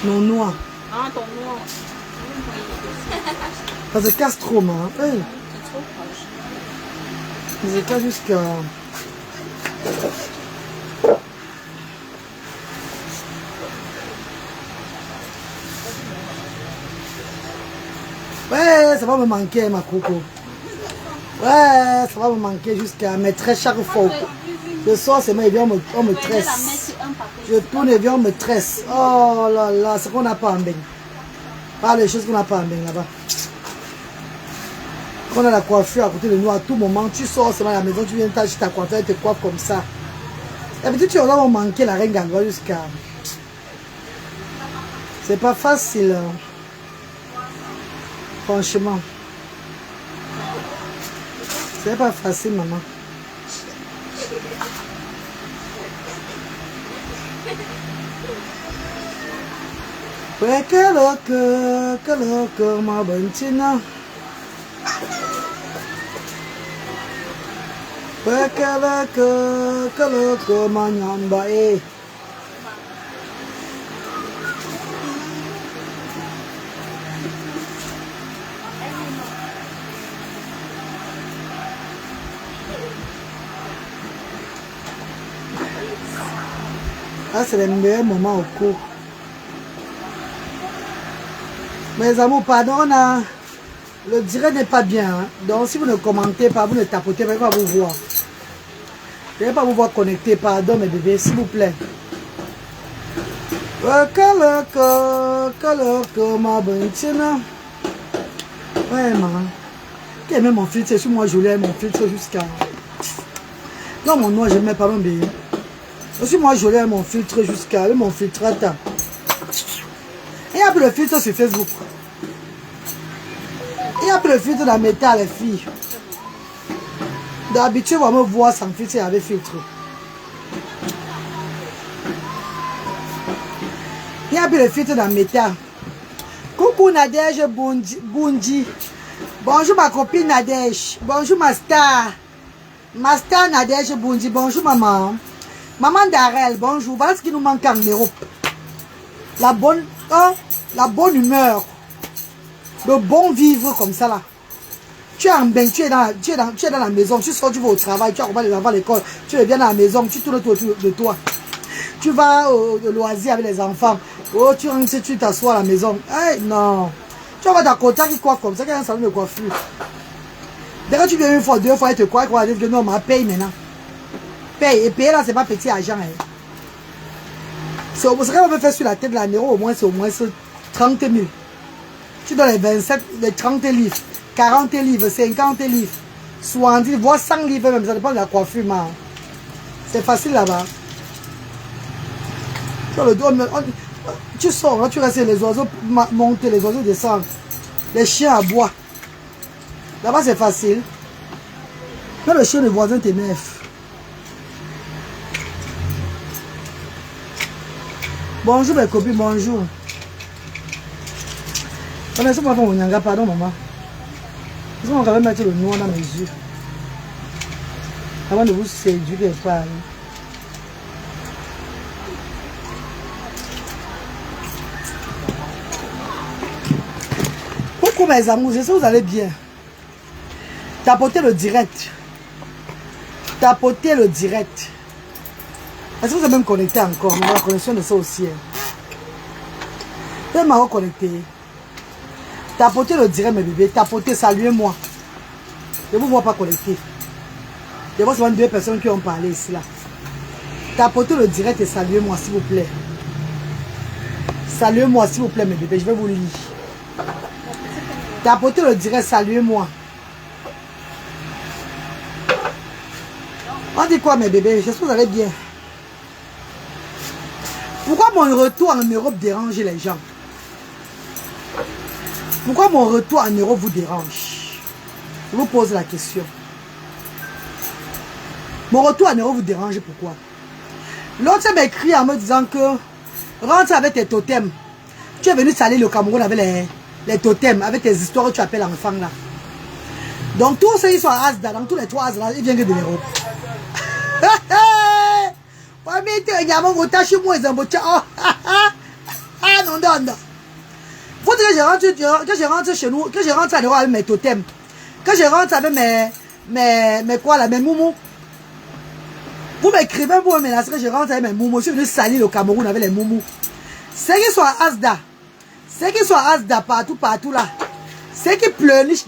Non, noir. Ah, ton noir. Ça se casse trop, man. Hey. C'est trop proche. Ça se casse jusqu'à... Ouais, ça va me manquer, ma coco. Ouais, ça va me manquer jusqu'à me tresser chaque fois. Ce soir, c'est moi, et bien, on me tresse. Je tourne et bien, on me tresse. Oh là là, c'est qu'on n'a pas en bain. Pas les choses qu'on n'a pas en bain là-bas. On a la coiffure à côté de nous à tout moment. Tu sors seulement à la maison, tu viens t'acheter ta coiffure et te coiffes comme ça. D'habitude, tu vas manquer la reine galloise jusqu'à... C'est pas facile. Franchement. C'est pas facile, maman. Ouais, que ma bentina. Ouais, que ma nyamba, eh. Ah, c'est le meilleur moment au cours. Mes amours, pardon, le direct n'est pas bien. Hein? Donc, si vous ne commentez pas, vous ne tapotez pas, je ne vais pas vous voir. Je ne vais pas vous voir connecté. Pardon, mes bébés, s'il vous plaît. Ma bentina. Ouais, maman. Qui aime mon filtre? C'est moi, je l'ai mon filtre jusqu'à... Non, mon noir, je ne mets pas mon bébé. Aussi, moi, je l'ai mon filtre jusqu'à... Mon filtre, attends. Il y a plus de filtre sur Facebook. Il y a plus de filtre dans métal, les filles. D'habitude, on va me voir sans filtre et avec filtre. Il y a plus de filtre dans métal. Coucou Nadège Bundi. Bonjour ma copine Nadège. Bonjour ma star. Ma star Nadège Bundi. Bonjour maman. Maman Darel, bonjour. Voilà ce qui nous manque en Europe. La bonne humeur. Le bon vivre comme ça là. Tu es en bain, tu es dans la maison, tu sors, tu vas au travail, tu accompagnes les enfants à l'école, tu reviens dans la maison, tu tournes autour de toi. Tu vas au loisir avec les enfants. Oh, tu rentres, tu t'assois à la maison. Hey, non. Tu vas dans côté qui coiffe comme ça, qu'il y a un salon de coiffure. Dès que tu viens une fois, deux fois, il te coiffe, il dit que non, ma paye maintenant. Paye. Et payer là, c'est pas petit argent. Hein. C'est ce qu'on veut faire sur la tête de la Nero, au moins, c'est au moins 30 000. Tu donnes les 27, les 30 livres, 40 livres, 50 livres, 60 livres, voire 100 livres même, ça dépend de la coiffure. C'est facile là-bas. Tu sors, là, tu restes, les oiseaux montent, les oiseaux descendent, les chiens aboient. Là-bas, c'est facile. Mais le chien de voisin t'énerve. Bonjour mes copines, bonjour. Pardon maman. Ils vont quand même mettre le noir dans mes yeux. Avant de vous séduire et pas. Coucou mes amours, j'espère que vous allez bien. Tapotez le direct. Tapotez le direct. Est-ce que vous avez même connecté encore? Mais la connexion de ça aussi. Vous m'avez reconnecté. Tapotez le direct, mes bébés. Tapotez, saluez-moi. Je ne vous vois pas connecté. Je vois seulement deux personnes qui ont parlé ici. Là. Tapotez le direct et saluez-moi, s'il vous plaît. Saluez-moi, s'il vous plaît, mes bébés. Je vais vous lire. Tapotez le direct, saluez-moi. On dit quoi, mes bébés? J'espère que vous allez bien. Pourquoi mon retour en Europe dérange les gens? Pourquoi mon retour en Europe vous dérange? Je vous pose la question. Mon retour en Europe vous dérange pourquoi? L'autre m'a écrit en me disant que rentre avec tes totems. Tu es venu salir le Cameroun avec les totems, avec tes histoires que tu appelles enfants là. Donc tous ceux qui sont à Asda, dans tous les trois Asda, ils viennent de l'Europe. Ah non, donne. Vous dites que je rentre chez nous, que je rentre à l'euro avec mes totems, que je rentre avec mes moumous. Vous m'écrivez pour me menacer que je rentre avec mes moumous. Je suis venu salir le Cameroun avec les moumous. Ceux qui sont à Asda, ceux qui sont à Asda partout là, ceux qui pleurnichent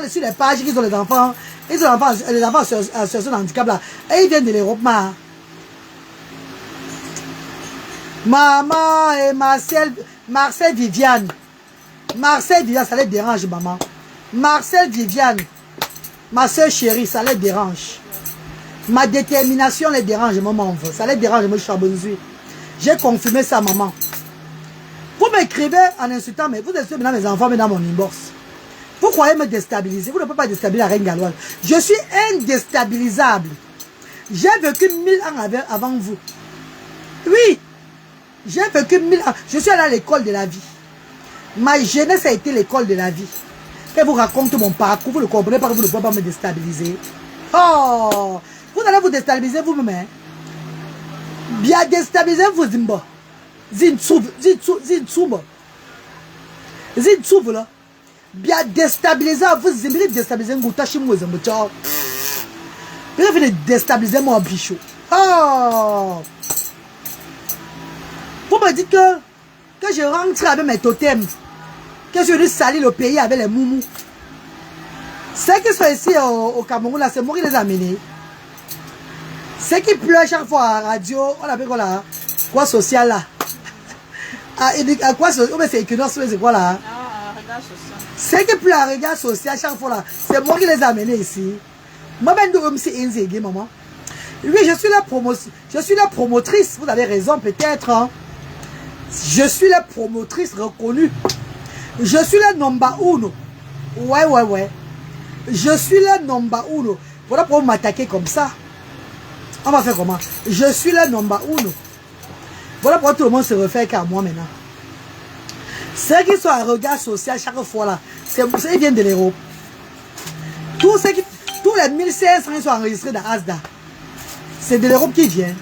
sur les pages qui ont les enfants, les enfants en situation de handicap là, et ils viennent de l'Europe. Maman et Marcel Viviane. Marcel Viviane, ça les dérange, maman. Marcel Viviane, ma soeur chérie, ça les dérange. Ma détermination les dérange, maman. Ça les dérange, moi je suis à Bonne-Nuit. J'ai confirmé ça, maman. Vous m'écrivez en insultant, mais vous insultez maintenant mes enfants, mais dans mon inbox. Vous croyez me déstabiliser? Vous ne pouvez pas déstabiliser la reine galloise. Je suis indéstabilisable. J'ai vécu 1000 ans avant vous. Oui. J'ai vécu 1000 ans. Je suis allé à l'école de la vie. Ma jeunesse a été l'école de la vie. Et vous racontez mon parcours, vous ne comprenez pas que vous ne pouvez pas me déstabiliser. Oh! Vous allez vous déstabiliser vous-même. Hein? Bien déstabiliser vous, Zimba. Zintouve là. Bien déstabiliser vous, Zimba. Déstabiliser vous, tâchez-moi, Zimba. Vous venez déstabiliser mon bichot. Oh! Vous me dites que je rentre avec mes totems, que je vais salir le pays avec les moumous. Ceux qui sont ici au Cameroun, là, c'est moi qui les ai amenés. Ceux qui pleurent chaque fois à la radio, on appelle quoi là? Quoi social là? À quoi social? C'est équinoxe, c'est quoi là? Regard social. Ceux qui pleurent à regard social chaque fois là, c'est moi qui les ai amenés ici. Moi, c'est maman. Oui, je suis la promotrice. Vous avez raison, peut-être. Hein? Je suis la promotrice reconnue. Je suis la number uno. Ouais. Je suis la number uno. Voilà pourquoi vous m'attaquez comme ça. On va faire comment? Je suis la number uno. Voilà pourquoi tout le monde se refait qu'à moi maintenant. Ceux qui sont à regard social chaque fois là, ils viennent de l'Europe. Tous les 1500 qui sont enregistrés dans Asda, c'est de l'Europe qui viennent.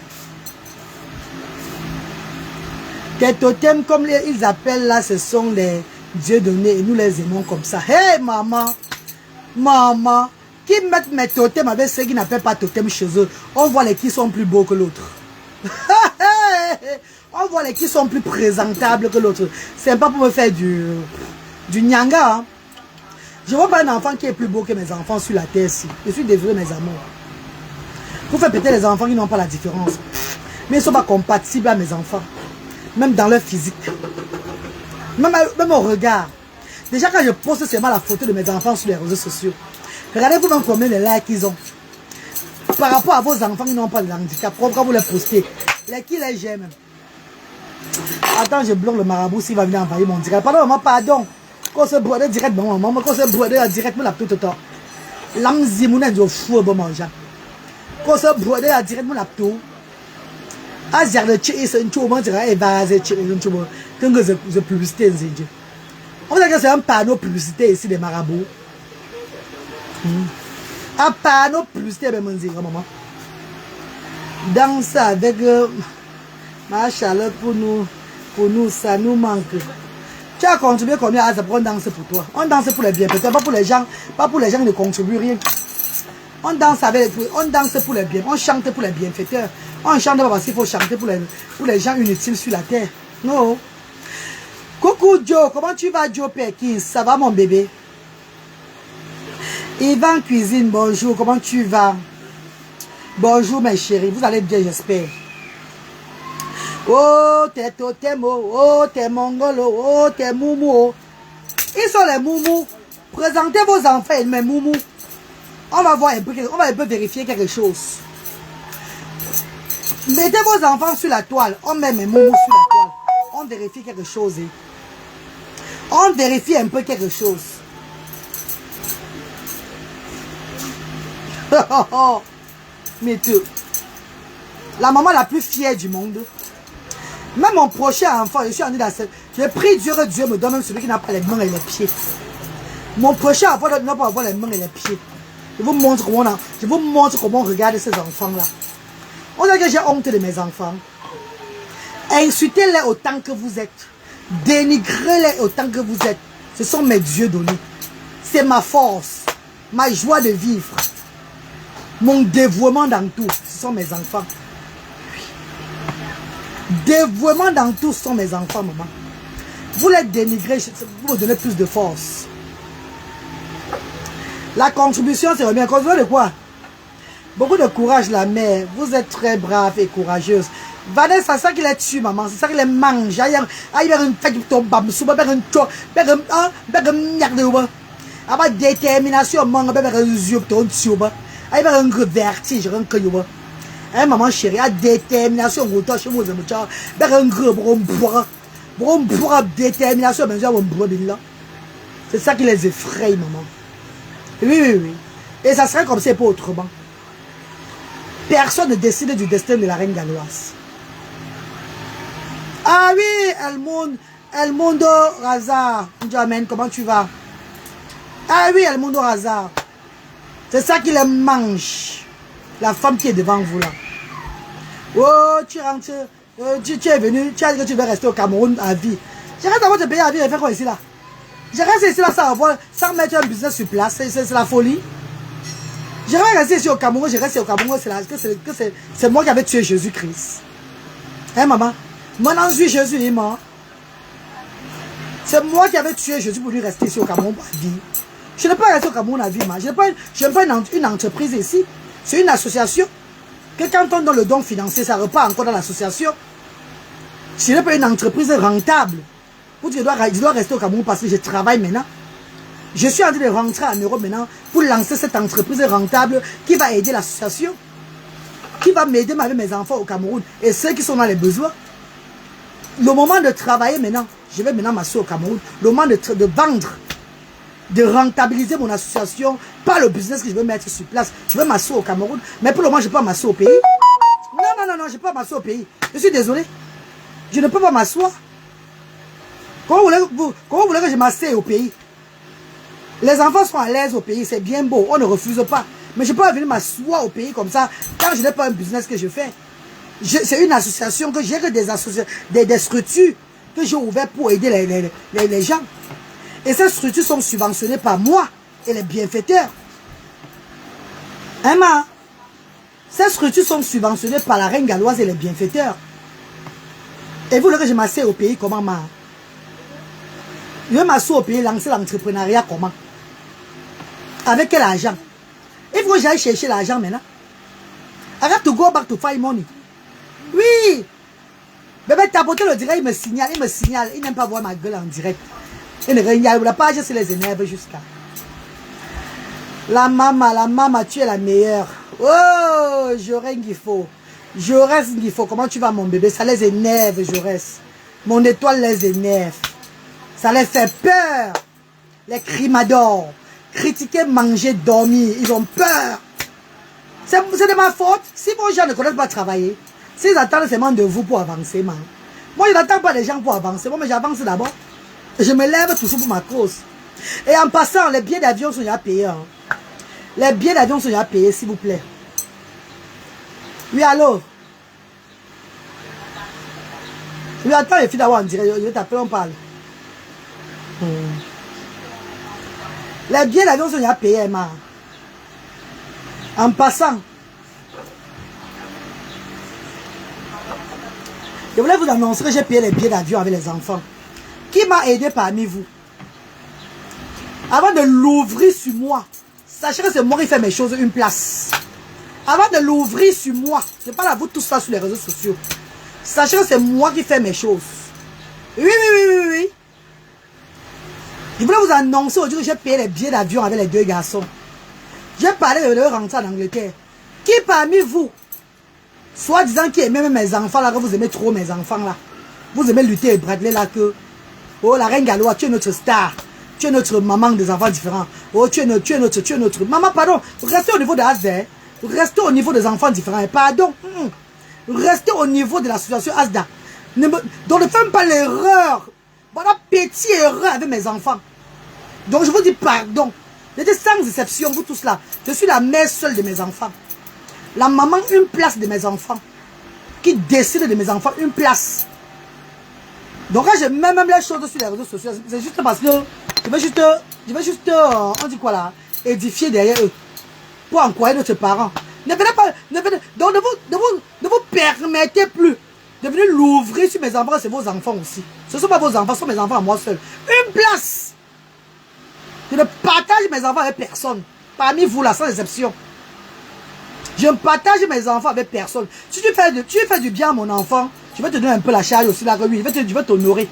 Des totems comme ils appellent là, ce sont les dieux donnés et nous les aimons comme ça. Hey maman, maman, qui mettent mes totems avec ceux qui n'appellent pas totems chez eux, on voit les qui sont plus beaux que l'autre. On voit les qui sont plus présentables que l'autre. C'est pas pour me faire du nyanga. Hein. Je vois pas un enfant qui est plus beau que mes enfants sur la terre ici. Je suis désolé mes amours. Vous faites peut-être les enfants qui n'ont pas la différence. Mais ils ne sont pas compatibles à mes enfants. Même dans leur physique. Même au regard. Déjà quand je poste seulement la photo de mes enfants sur les réseaux sociaux. Regardez-vous même combien de likes ils ont. Par rapport à vos enfants qui n'ont pas de handicap. Quand vous les postez. Qui les j'aime. Attends, je bloque le marabout s'il va venir envahir mon direct. Pardon, maman, pardon. Quand se boit direct, maman, quand se boit direct, me l'a tout le temps. L'anzi, mon aide au fou, bon manger. Quand se boit direct, me l'a tout. Ah, j'ai le tché, c'est une chose, moi, j'ai évasé, c'est une chose. Quand je publicité, on va dire que c'est un panneau publicité ici des marabouts. Un panneau publicité, ben, mon dire, maman. Danse avec ma chaleur pour nous, ça nous manque. Tu as contribué combien à ça pour danser pour toi? On danse pour les bienfaiteurs, pas pour les gens qui ne contribuent rien. On danse pour les bienfaiteurs, on chante pour les bienfaiteurs. On chante pas parce qu'il faut chanter pour les gens inutiles sur la terre. Non. Coucou Joe, comment tu vas Joe Perkins? Ça va mon bébé? Yvan Cuisine, bonjour, comment tu vas? Bonjour mes chéris, vous allez bien j'espère. Oh, t'es totemo, oh, t'es mongolo, oh, t'es moumou. Ils sont les moumous. Présentez vos enfants et mes moumous. On va voir un peu vérifier quelque chose. Mettez vos enfants sur la toile. On met mes moumous sur la toile. On vérifie quelque chose. On vérifie un peu quelque chose. Mais tout. La maman la plus fière du monde. Même mon prochain enfant, je suis en dans cette. Je prie Dieu que Dieu me donne même celui qui n'a pas les mains et les pieds. Mon prochain enfant n'a pas avoir les mains et les pieds. Je vous montre comment on regarde ces enfants-là. On dirait que j'ai honte de mes enfants. Insultez-les autant que vous êtes. Dénigrez-les autant que vous êtes. Ce sont mes dieux donnés. C'est ma force, ma joie de vivre. Mon dévouement dans tout, ce sont mes enfants. Dévouement dans tout, ce sont mes enfants, maman. Vous les dénigrez, vous me donnez plus de force. La contribution, c'est bien. Contribution de quoi? Beaucoup de courage, la mère. Vous êtes très brave et courageuse. Vanessa, c'est ça qui les tue, maman. C'est ça qui les mange. Détermination, vertige. Maman chérie, détermination. Détermination. C'est ça qui les effraie, maman. Oui, oui, oui. Et ça serait comme ça, pas autrement. Personne ne décide du destin de la reine galloise. Ah oui, El Mundo Razar. Amen, comment tu vas? Ah oui, El Mundo Razar. C'est ça qui les mange. La femme qui est devant vous là. Oh, tu rentres. Tu es venu, tu as dit que tu veux rester au Cameroun à vie. Je reste dans votre pays à vie et faire quoi ici là? Je reste ici là sans mettre un business sur place. C'est la folie. Je vais rester ici au Cameroun, je reste au Cameroun, c'est moi qui avais tué Jésus-Christ. Hein, maman? Maintenant, Jésus est mort. C'est moi qui avais tué Jésus pour lui rester ici au Cameroun à vie. Je ne peux pas rester au Cameroun à vie, ma. Je n'ai pas une entreprise ici. C'est une association. Que quand on donne le don financier, ça repart encore dans l'association. Ce n'est pas une entreprise rentable. Vous dites, je dois rester au Cameroun parce que je travaille maintenant. Je suis en train de rentrer en Europe maintenant pour lancer cette entreprise rentable qui va aider l'association, qui va m'aider avec mes enfants au Cameroun et ceux qui sont dans les besoins. Le moment de travailler maintenant, je vais maintenant m'asseoir au Cameroun. Le moment de vendre, de rentabiliser mon association, pas le business que je veux mettre sur place. Je vais m'asseoir au Cameroun, mais pour le moment, je ne peux pas m'asseoir au pays. Non, je ne peux pas m'asseoir au pays. Je suis désolé. Je ne peux pas m'asseoir. Comment vous voulez que je m'assieds au pays? Les enfants sont à l'aise au pays, c'est bien beau, on ne refuse pas. Mais je peux pas venir m'asseoir au pays comme ça, car je n'ai pas un business que je fais. C'est une association que j'ai que des structures que j'ai ouvertes pour aider les gens. Et ces structures sont subventionnées par moi et les bienfaiteurs. Hein, ma? Ces structures sont subventionnées par la reine galloise et les bienfaiteurs. Et vous voulez que je m'assieds au pays comment, ma? Je vais m'asseoir au pays, lancer l'entrepreneuriat comment? Avec quel argent? Il faut que j'aille chercher l'argent maintenant. I have to go back to find money. Oui. Bébé, tapoter le direct, il me signale. Il n'aime pas voir ma gueule en direct. Il ne regarde la page, c'est les énerve jusqu'à. La maman, tu es la meilleure. Oh, Jaurès Ngifo. Jaurès Ngifo, comment tu vas mon bébé? Ça les énerve, Jaurès. Mon étoile les énerve. Ça les fait peur. Les crimadors. Critiquer, manger, dormir. Ils ont peur. C'est de ma faute. Si vos gens ne connaissent pas travailler, s'ils attendent seulement de vous pour avancer, man. Moi, je n'attends pas les gens pour avancer. Moi, mais j'avance d'abord. Je me lève toujours pour ma cause. Et en passant, les billets d'avion sont déjà payés. Hein. Les billets d'avion sont déjà payés, s'il vous plaît. Oui, allô? Oui, attends, les filles d'avoir en direct. Je vais t'appeler, on parle. Les billets d'avion sont déjà payés, ma. En passant. Je voulais vous annoncer que j'ai payé les billets d'avion avec les enfants. Qui m'a aidé parmi vous? Avant de l'ouvrir sur moi, sachez que c'est moi qui fais mes choses une place. Avant de l'ouvrir sur moi, je parle à vous tous ça sur les réseaux sociaux. Sachez que c'est moi qui fais mes choses. Oui. Je voulais vous annoncer aujourd'hui que j'ai payé les billets d'avion avec les deux garçons. J'ai parlé de leur rentrer en Angleterre. Qui parmi vous, soi-disant qui aimait mes enfants là, que vous aimez trop mes enfants là, vous aimez lutter et bradeler là que, oh la reine galloise, tu es notre star, tu es notre maman des enfants différents, oh tu es notre, maman pardon, restez au niveau de Asda, restez au niveau des enfants différents, pardon, restez au niveau de l'association Asda, donc ne faites pas l'erreur, voilà petite erreur avec mes enfants, donc je vous dis pardon. J'étais sans exception, vous tous là. Je suis la mère seule de mes enfants. La maman, une place de mes enfants. Qui décide de mes enfants, une place. Donc quand je mets même les choses sur les réseaux sociaux, c'est juste parce que je vais juste, on dit quoi là, édifier derrière eux. Pour encourager notre parents. Ne venez pas, donc ne vous permettez plus de venir l'ouvrir sur mes enfants, c'est vos enfants aussi. Ce ne sont pas vos enfants, ce sont mes enfants à moi seul. Une place. Je ne partage mes enfants avec personne. Parmi vous là, sans exception. Je ne partage mes enfants avec personne. Si tu fais du bien à mon enfant, je vais te donner un peu la charge aussi là, que oui, je vais t'honorer.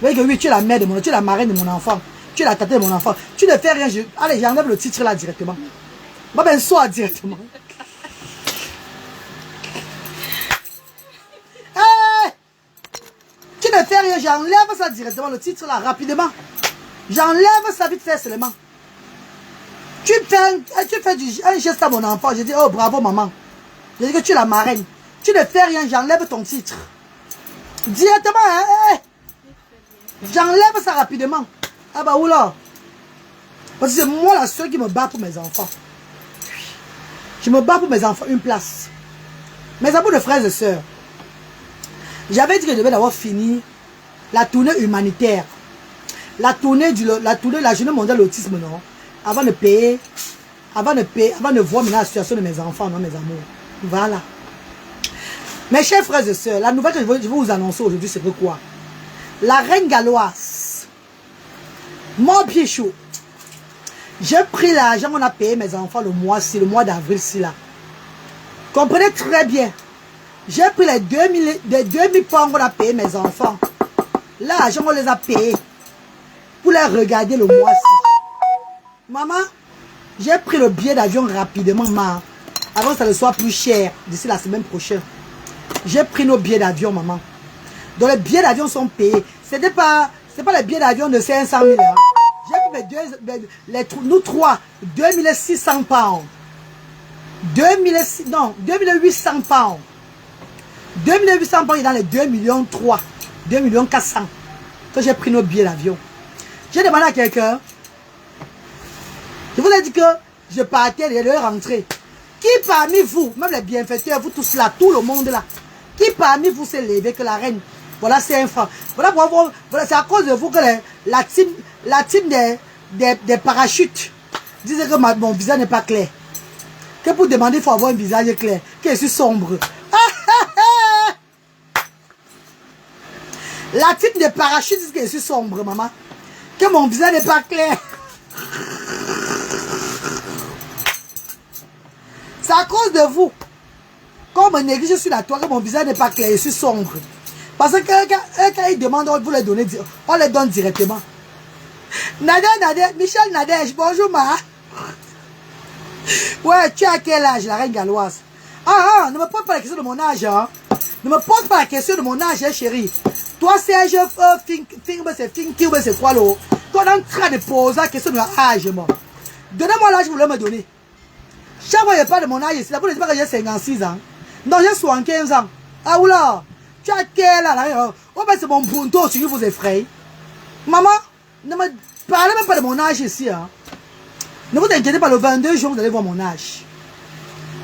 Je vais dire que oui, tu es la mère de mon enfant, tu es la marraine de mon enfant, tu es la tata de mon enfant. Tu ne fais rien, allez, j'enlève le titre là directement. Moi, ben, sois directement. Hey! Tu ne fais rien, j'enlève ça directement, le titre là, rapidement. J'enlève ça vite fait seulement. Tu fais un geste à mon enfant, je dis, oh bravo maman. Je dis que tu es la marraine. Tu ne fais rien, j'enlève ton titre. Directement, hein? Hey! J'enlève ça rapidement. Ah bah oula. Parce que c'est moi la seule qui me bat pour mes enfants. Je me bats pour mes enfants, une place. Mes amours de frères et sœurs, j'avais dit que je devais d'abord finir la tournée humanitaire. La tournée de la journée mondiale de l'autisme, non? Avant de voir maintenant la situation de mes enfants, non, mes amours. Voilà. Mes chers frères et sœurs, la nouvelle que je vais vous annoncer aujourd'hui, c'est que quoi? La reine galloise, mon pied chaud. J'ai pris l'argent qu'on a payé mes enfants le mois d'avril-ci là. Comprenez très bien. J'ai pris les 2000 pounds qu'on a payé mes enfants. L'argent on les a payés pour les regarder le mois-ci. Maman, j'ai pris le billet d'avion rapidement, maman. Avant que ça ne soit plus cher d'ici la semaine prochaine. J'ai pris nos billets d'avion, maman. Donc les billets d'avion sont payés. C'est pas les billets d'avion de 500 000 hein. J'ai pris nous trois, 2600 pounds. 2800 pounds. 2800 pounds est dans les 2 millions 3, 2 millions 400 que j'ai pris nos billets d'avion. J'ai demandé à quelqu'un, je vous ai dit que je partais, je devais rentrer. Qui parmi vous, même les bienfaiteurs, vous tous là, tout le monde là, qui parmi vous s'est levé que la reine, voilà c'est un franc. Voilà, c'est à cause de vous que la team des parachutes disait que mon visage n'est pas clair. Que pour demander, il faut avoir un visage clair. Que je suis sombre. La team des parachutes dit que je suis sombre, maman. Que mon visage n'est pas clair. C'est à cause de vous. Quand on me néglige sur la toile, que mon visage n'est pas clair, je suis sombre. Parce que quand ils demandent, on vous les donne, on les donne directement. Michel Nadège, bonjour ma. Ouais, tu as quel âge, la reine galloise? Ne me pose pas la question de mon âge, hein. Ne me pose pas la question de mon âge, hein, chérie. Toi, Serge, c'est quoi, là? Toi, on est en train de poser la question de l'âge, moi. Donnez-moi l'âge que vous voulez me donner. Chaque fois, il n'y a pas de mon âge ici. Là, vous ne dites pas que j'ai 56 ans. Non, j'ai 75 ans. Ah, oula. Tu as quel âge? Oh, ben, c'est mon punto qui vous effraie. Maman, ne me parlez même pas de mon âge ici, hein. Ne vous inquiétez pas, le 22 juin, vous allez voir mon âge.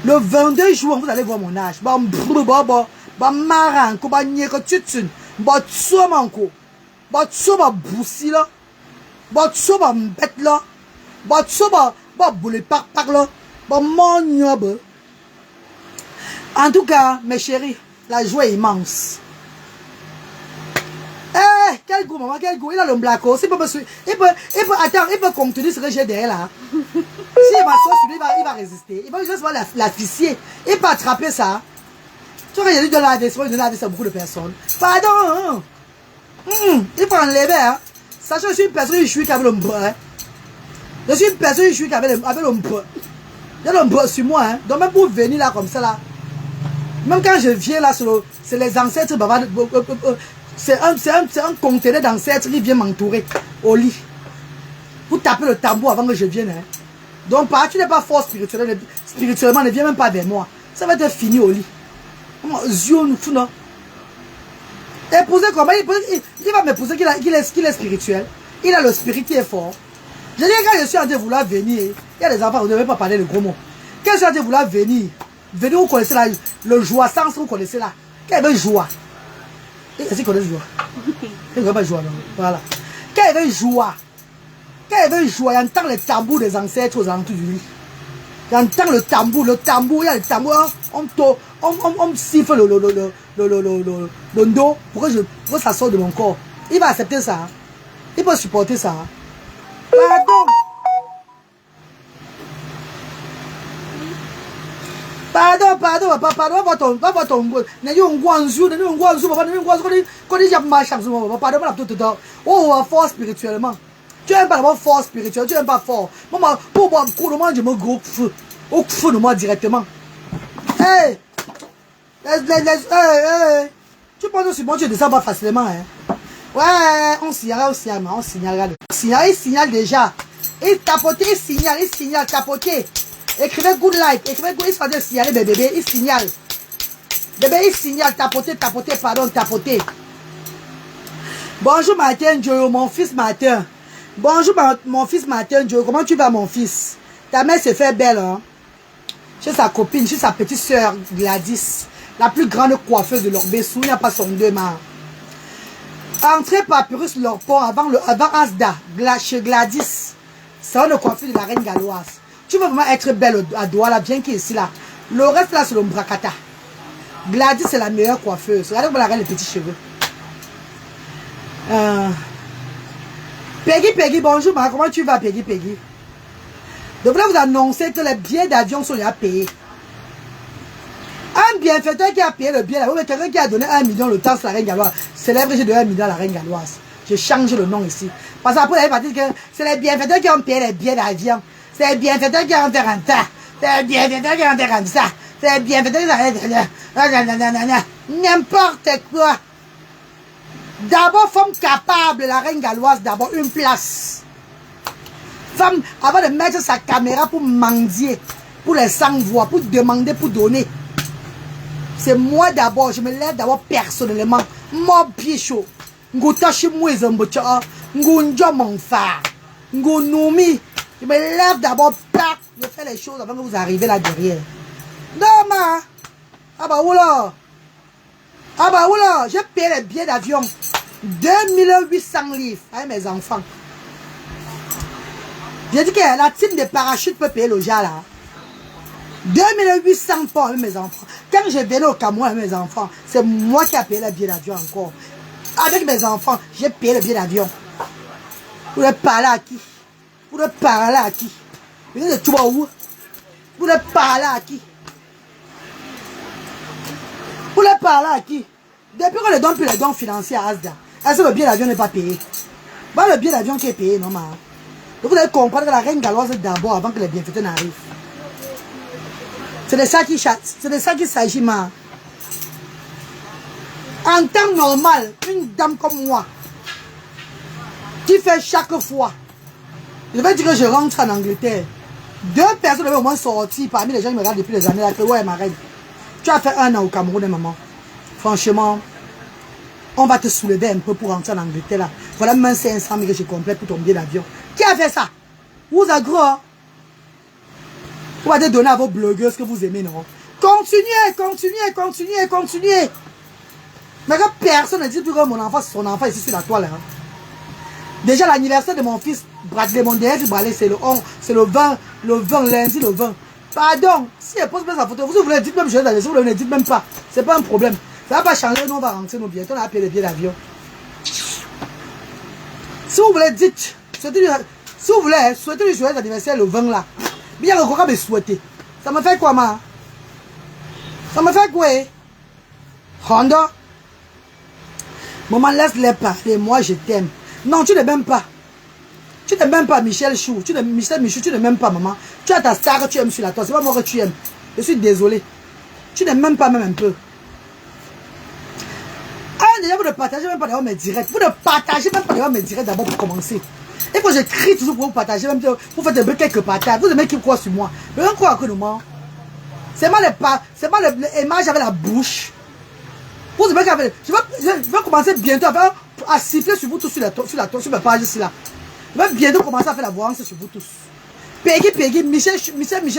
Le 22 juin, vous allez voir mon âge. En tout cas, mes chéris, la joie est immense. Eh, quel goût, maman, quel goût. Il a le blacko. Il peut contenir ce que j'ai derrière là. Si il m'assoit sur lui, il va résister. Il va juste voir la fissier. Il peut attraper ça. Tu vois, il lui donne la vie, il donne la vie à beaucoup de personnes. Pardon. Il faut enlever. Hein. Sachant que je suis une personne qui suis avec le bras. Hein. Je suis une personne qui suis avec le bras. Il y a le bras sur moi. Hein. Donc même pour venir là comme ça là. Même quand je viens là, c'est les ancêtres bavards. C'est un conteneur d'ancêtres qui vient m'entourer au lit. Pour taper le tambour avant que je vienne. Hein. Donc, tu n'es pas fort spirituellement, ne viens même pas vers moi. Ça va être fini au lit. Épouser comment? Il va m'épouser qu'il est spirituel. Il a le spirit qui est fort. Je dis quand je suis en train de vouloir venir, il y a des enfants, vous ne devez pas parler de gros mots. Quand je suis en train de vouloir venir, vous connaissez là, le joie, sans vous connaissez là. Quel est joie? Est-ce qu'il connaît joie? Il ne connaît pas joie, non? Voilà. Quand il veut joie, il entend le tambour des ancêtres aux alentours du lit. Il entend le tambour, il y a le tambour, on siffle le dos pour que ça sorte de mon corps. Il va accepter ça. Il peut supporter ça. Pardon. Pardon, pas ton goût. N'est-ce un guanzou, oh, fort spirituellement. Tu n'aimes pas d'abord fort spirituel, tu n'aimes pas fort. Maman, pour moi, je me groupe feu. Au feu de moi directement. Hey! Hey! Tu penses aussi, bon, tu descends pas facilement, hein? Ouais, on signale. Il signale déjà. Il tapote, il signale, tapoter. Écrivez good like, écrivez good, il s'en dit signaler, bébé, il signale. Bébé, il signale, tapoter, pardon, tapoter. Bonjour Martin Joe, mon fils Martin. Bonjour mon fils Martin Joe, comment tu vas mon fils? Ta mère s'est fait belle, hein? Chez sa copine, chez sa petite soeur Gladys, la plus grande coiffeuse de l'Orbessou, il n'y a pas son deux mains. Entrez Papyrus Lorport avant Asda, chez Gladys. C'est une coiffure de la reine galloise. Tu veux vraiment être belle à Douala, bien qu'ici là. Le reste là, c'est le Mbrakata. Gladys, c'est la meilleure coiffeuse. Regardez comment elle a les petits cheveux. Peggy, bonjour, comment tu vas, Peggy? Je voulais vous annoncer que les billets d'avion sont déjà payés. Un bienfaiteur qui a payé le billet d'avion, quelqu'un qui a donné 1 million le temps sur la reine galloise. Célèbre, j'ai donné 1 million à la reine galloise. J'ai changé le nom ici. Parce qu'après, elle va dire que c'est les bienfaiteurs qui ont payé les billets d'avion. C'est les bienfaiteurs qui ont fait un tas. C'est les bienfaiteurs qui ont fait un ça. C'est les bienfaiteurs qui ont fait n'importe quoi. D'abord, femme capable, la reine galloise, d'abord une place. Femme, avant de mettre sa caméra pour mendier, pour les sans-voix, pour demander, pour donner. C'est moi d'abord, je me lève d'abord personnellement. Mon pied chaud. Ngoutashi mouezambocha, ngunjo monfa, ngunumi. Je me lève d'abord, je fais les choses avant que vous arrivez là derrière. Non, ma. Ah bah oula. J'ai payé les billets d'avion. 2800 livres avec mes enfants. J'ai dit que la team de parachute peut payer le jar là. 2800 points avec mes enfants. Quand je venais au Cameroun avec mes enfants, c'est moi qui ai payé le billet d'avion encore. Avec mes enfants, j'ai payé le billet d'avion. Vous voulez parler à qui? Vous voulez parler à qui? Vous êtes de Touba où? Vous voulez parler à qui? Vous voulez parler à qui? Depuis qu'on ne donne plus les dons financiers à Asda, est-ce que le billet d'avion n'est pas payé? Bah, le billet d'avion qui est payé, non, ma. Donc vous devez comprendre que la reine galloise est d'abord avant que les bienfaiteurs n'arrivent. C'est de ça qu'il s'agit, ma. En temps normal, une dame comme moi, qui fait chaque fois, je vais dire que je rentre en Angleterre. 2 personnes devaient au moins sortir parmi les gens qui me regardent depuis des années. Là, que ouais, ma reine, tu as fait 1 an au Cameroun, maman. Franchement, on va te soulever un peu pour rentrer en Angleterre. Là. Voilà même 500 000 que je complète pour ton billet d'avion. Qui a fait ça? Vous êtes gros. Hein? Vous allez donner à vos blogueuses que vous aimez, non? Continuez. Mais que personne ne dit plus que mon enfant, c'est son enfant ici sur la toile. Hein? Déjà, l'anniversaire de mon fils, Bradley, mon dernier fils Bradley, c'est le 11, c'est le 20, lundi le 20. Pardon, si elle pose bien sa photo, vous voulez dire même chose, si vous ne le dites même pas, c'est pas un problème. Ça ne va pas changer, nous on va rentrer nos billets, on a payé le billet d'avion. Si vous voulez, dites, si vous voulez, souhaitez le joyeux anniversaire le 20 là. Bien le coca me souhaiter. Ça me fait quoi, ma? Ça me fait quoi? Honda? Maman, laisse-les parler, moi je t'aime. Non, tu ne m'aimes pas. Tu ne m'aimes pas Michel Chou. Michel Michou, tu ne m'aimes pas, maman. Tu as ta star que tu aimes sur la toile. C'est pas moi que tu aimes. Je suis désolé. Tu ne m'aimes pas même un peu. Ah, déjà, vous ne partagez même pas d'abord mes directs. Vous ne partagez même pas d'abord mes directs d'abord pour commencer. Et quand je crie toujours pour vous partager, même pour faire quelques partages. Vous aimez qui croient sur moi. Mais on croit que nous ment. C'est pas l'image avec la bouche. Vous aimez qu'avec. Je vais commencer bientôt à siffler sur vous tous sur ma page ici là. Je vais bientôt commencer à faire la voyance sur vous tous. Peggy, Michel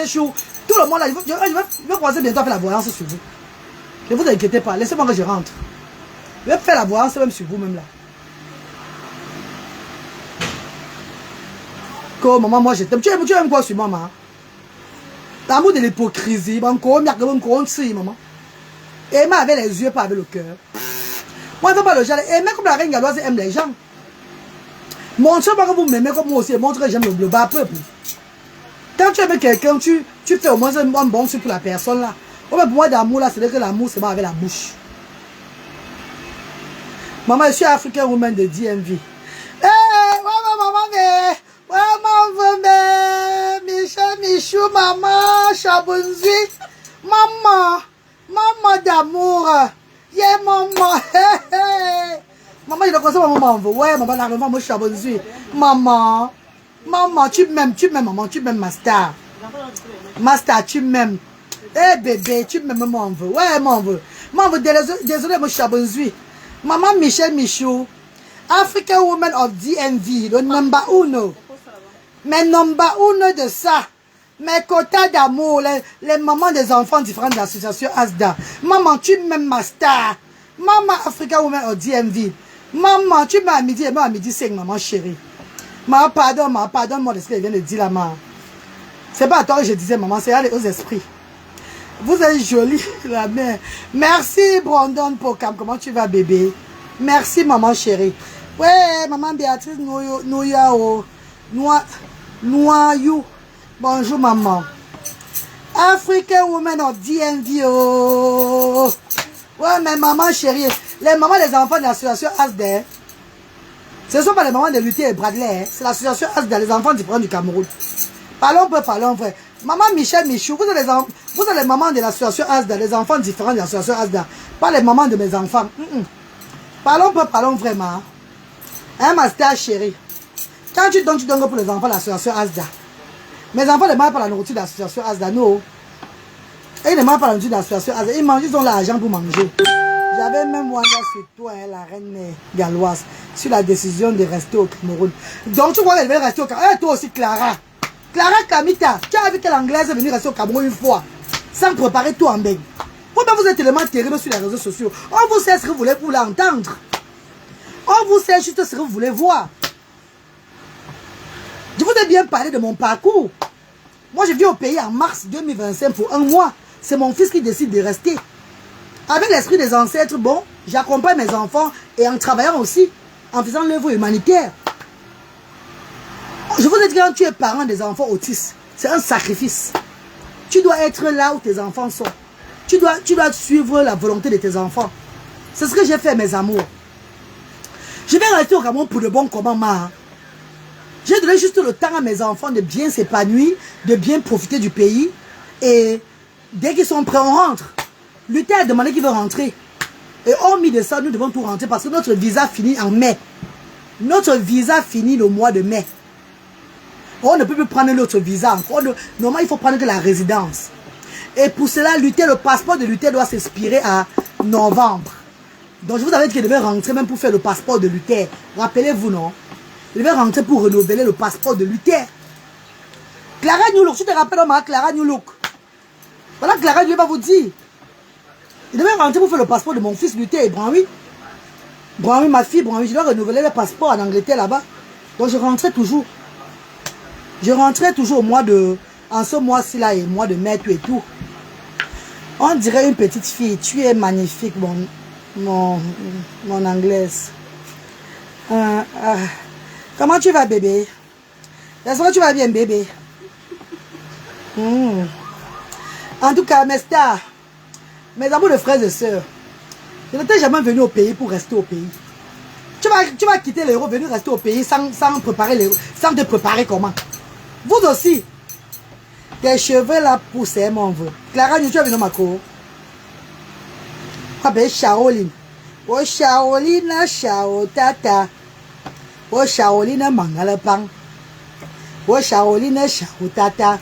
Chou, tout le monde là. Je vais commencer bientôt à faire la voyance sur vous. Ne vous inquiétez pas, laissez-moi que je rentre. Je vais faire la voyance même sur vous-même là. Que maman, moi je t'aime. Tu aimes quoi sur maman? L'amour de l'hypocrisie. Maman. Aimer avec les yeux, pas avec le cœur. Moi, je ne veux pas le genre. Aimer comme la reine galloise aime les gens. Montrez-moi que vous m'aimez comme moi aussi. Montrez que j'aime le bas peuple. Quand tu aimes quelqu'un, tu fais au moins un bon truc pour la personne là. Pour moi, d'amour là, c'est que l'amour, c'est pas avec la bouche. Maman, je suis African woman de DMV. Maman, Michel, Michou, maman, Chabonzi. Maman d'amour. Yeah, maman. Maman, il a commencé à maman. Ouais, maman, la maman, moi, Chabonzi. Maman, tu m'aimes, maman, tu m'aimes, ma star. Ma star, tu m'aimes. Eh, bébé, tu m'aimes, maman, ouais, maman. Maman, désolé, moi, Chabonzi. Maman, Michel, Michou. African Woman of DMV, le number uno. Mais number uno de ça. Mes quotas d'amour, les mamans des enfants différents de l'association ASDA. Maman, tu m'aimes ma star. Maman, African Woman of DMV. Maman, tu m'as à midi et moi à midi 5, maman chérie. Maman, pardonne-moi de ce qu'elle vient de dire là, maman. C'est pas à toi que je disais, maman, c'est aux esprits. Vous êtes jolie, la mère. Merci, Brandon Pokam. Comment tu vas, bébé? Merci, maman chérie. Ouais, maman Béatrice Noyou. Bonjour, maman. African Woman of DNV. Oh. Ouais, mais maman chérie, les mamans des enfants de l'association ASDA, ce ne sont pas les mamans de Luther et Bradley. C'est l'association ASDA, les enfants différents du Cameroun. Parlons peu, parlons vrai. Maman Michel Michou, vous êtes les mamans de l'association ASDA, les enfants différents de l'association ASDA. Pas les mamans de mes enfants. Parlons peu, parlons vraiment. Hein, ma star chérie. Quand tu donnes pour les enfants de l'association ASDA. Mes enfants ne mangent pas la nourriture de l'association ASDA, non. Et ils ne mangent pas la nourriture de l'association ASDA. Ils mangent, ils ont l'argent pour manger. J'avais même Wanda sur toi, hein, la reine galloise, sur la décision de rester au Cameroun. Donc tu vois qu'elle veut rester au Cameroun. Et toi aussi, Clara. Clara Kamita, tu as vu que l'anglaise est venue rester au Cameroun une fois, sans préparer tout en bain. Vous êtes tellement terrible sur les réseaux sociaux. On vous sait ce que vous voulez pour l'entendre. On vous sait juste ce que vous voulez voir. Je vous ai bien parlé de mon parcours. Moi, je viens au pays en mars 2025 pour un mois. C'est mon fils qui décide de rester. Avec l'esprit des ancêtres, bon, j'accompagne mes enfants et en travaillant aussi, en faisant l'œuvre humanitaire. Je vous ai dit, quand tu es parent des enfants autistes, c'est un sacrifice. Tu dois être là où tes enfants sont. Tu dois suivre la volonté de tes enfants. C'est ce que j'ai fait, mes amours. Je vais rester au Cameroun pour de bons commandements. J'ai donné juste le temps à mes enfants de bien s'épanouir, de bien profiter du pays. Et dès qu'ils sont prêts, on rentre. Luther a demandé qu'il veut rentrer. Et hormis de ça, nous devons tout rentrer parce que notre visa finit en mai. Notre visa finit le mois de mai. On ne peut plus prendre l'autre visa encore. Normalement, il faut prendre que la résidence. Et pour cela, le passeport de Luther doit s'expirer à novembre. Donc, je vous avais dit qu'il devait rentrer même pour faire le passeport de Luther. Rappelez-vous, non? Il devait rentrer pour renouveler le passeport de Luther. Clara New Look, tu te rappelles, Clara New Look? Voilà, Clara New Look va vous dire. Il devait rentrer pour faire le passeport de mon fils Luther et Branwy. Branwy, ma fille, Branwy, je dois renouveler le passeport en Angleterre là-bas. Donc, je rentrais toujours. Je rentrais toujours au mois de... En ce mois-ci là, et le mois de mai, tout et tout. On dirait une petite fille. Tu es magnifique, mon anglaise. Comment tu vas, bébé? J'espère que tu vas bien, bébé. En tout cas, mes stars, mes amours de frères et sœurs, je n'étais jamais venu au pays pour rester au pays. Tu vas quitter l'euro, venir rester au pays sans préparer l'euro, sans te préparer comment? Vous aussi, tes cheveux là poussent, mon vœu. Clara, tu as vu dans ma cour? Ah ben, Shaolin. Oh, Shaolin, Shao Tata. Oh, Shaolin, Mangalapang. Oh, Shaolin, Shao Tata.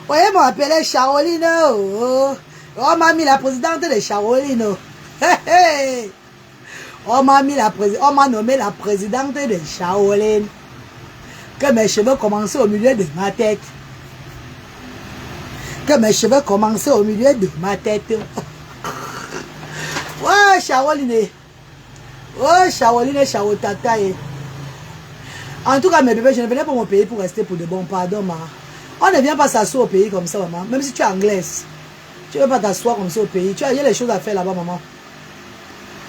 Oui, on m'appelait Shaolin. Oh, on m'a mis la présidente de Shaolin. On m'a nommé la présidente de Shaolin. Que mes cheveux commençaient au milieu de ma tête. Que mes cheveux commençaient au milieu de ma tête. Ouais, Shaolin. Oh, Shaoline et Shaotata. En tout cas, mes bébés, je ne venais pas mon pays pour rester pour de bons. Pardon, ma. On ne vient pas s'asseoir au pays comme ça, maman. Même si tu es anglaise. Tu ne veux pas t'asseoir comme ça au pays. Il y a les choses à faire là-bas, maman.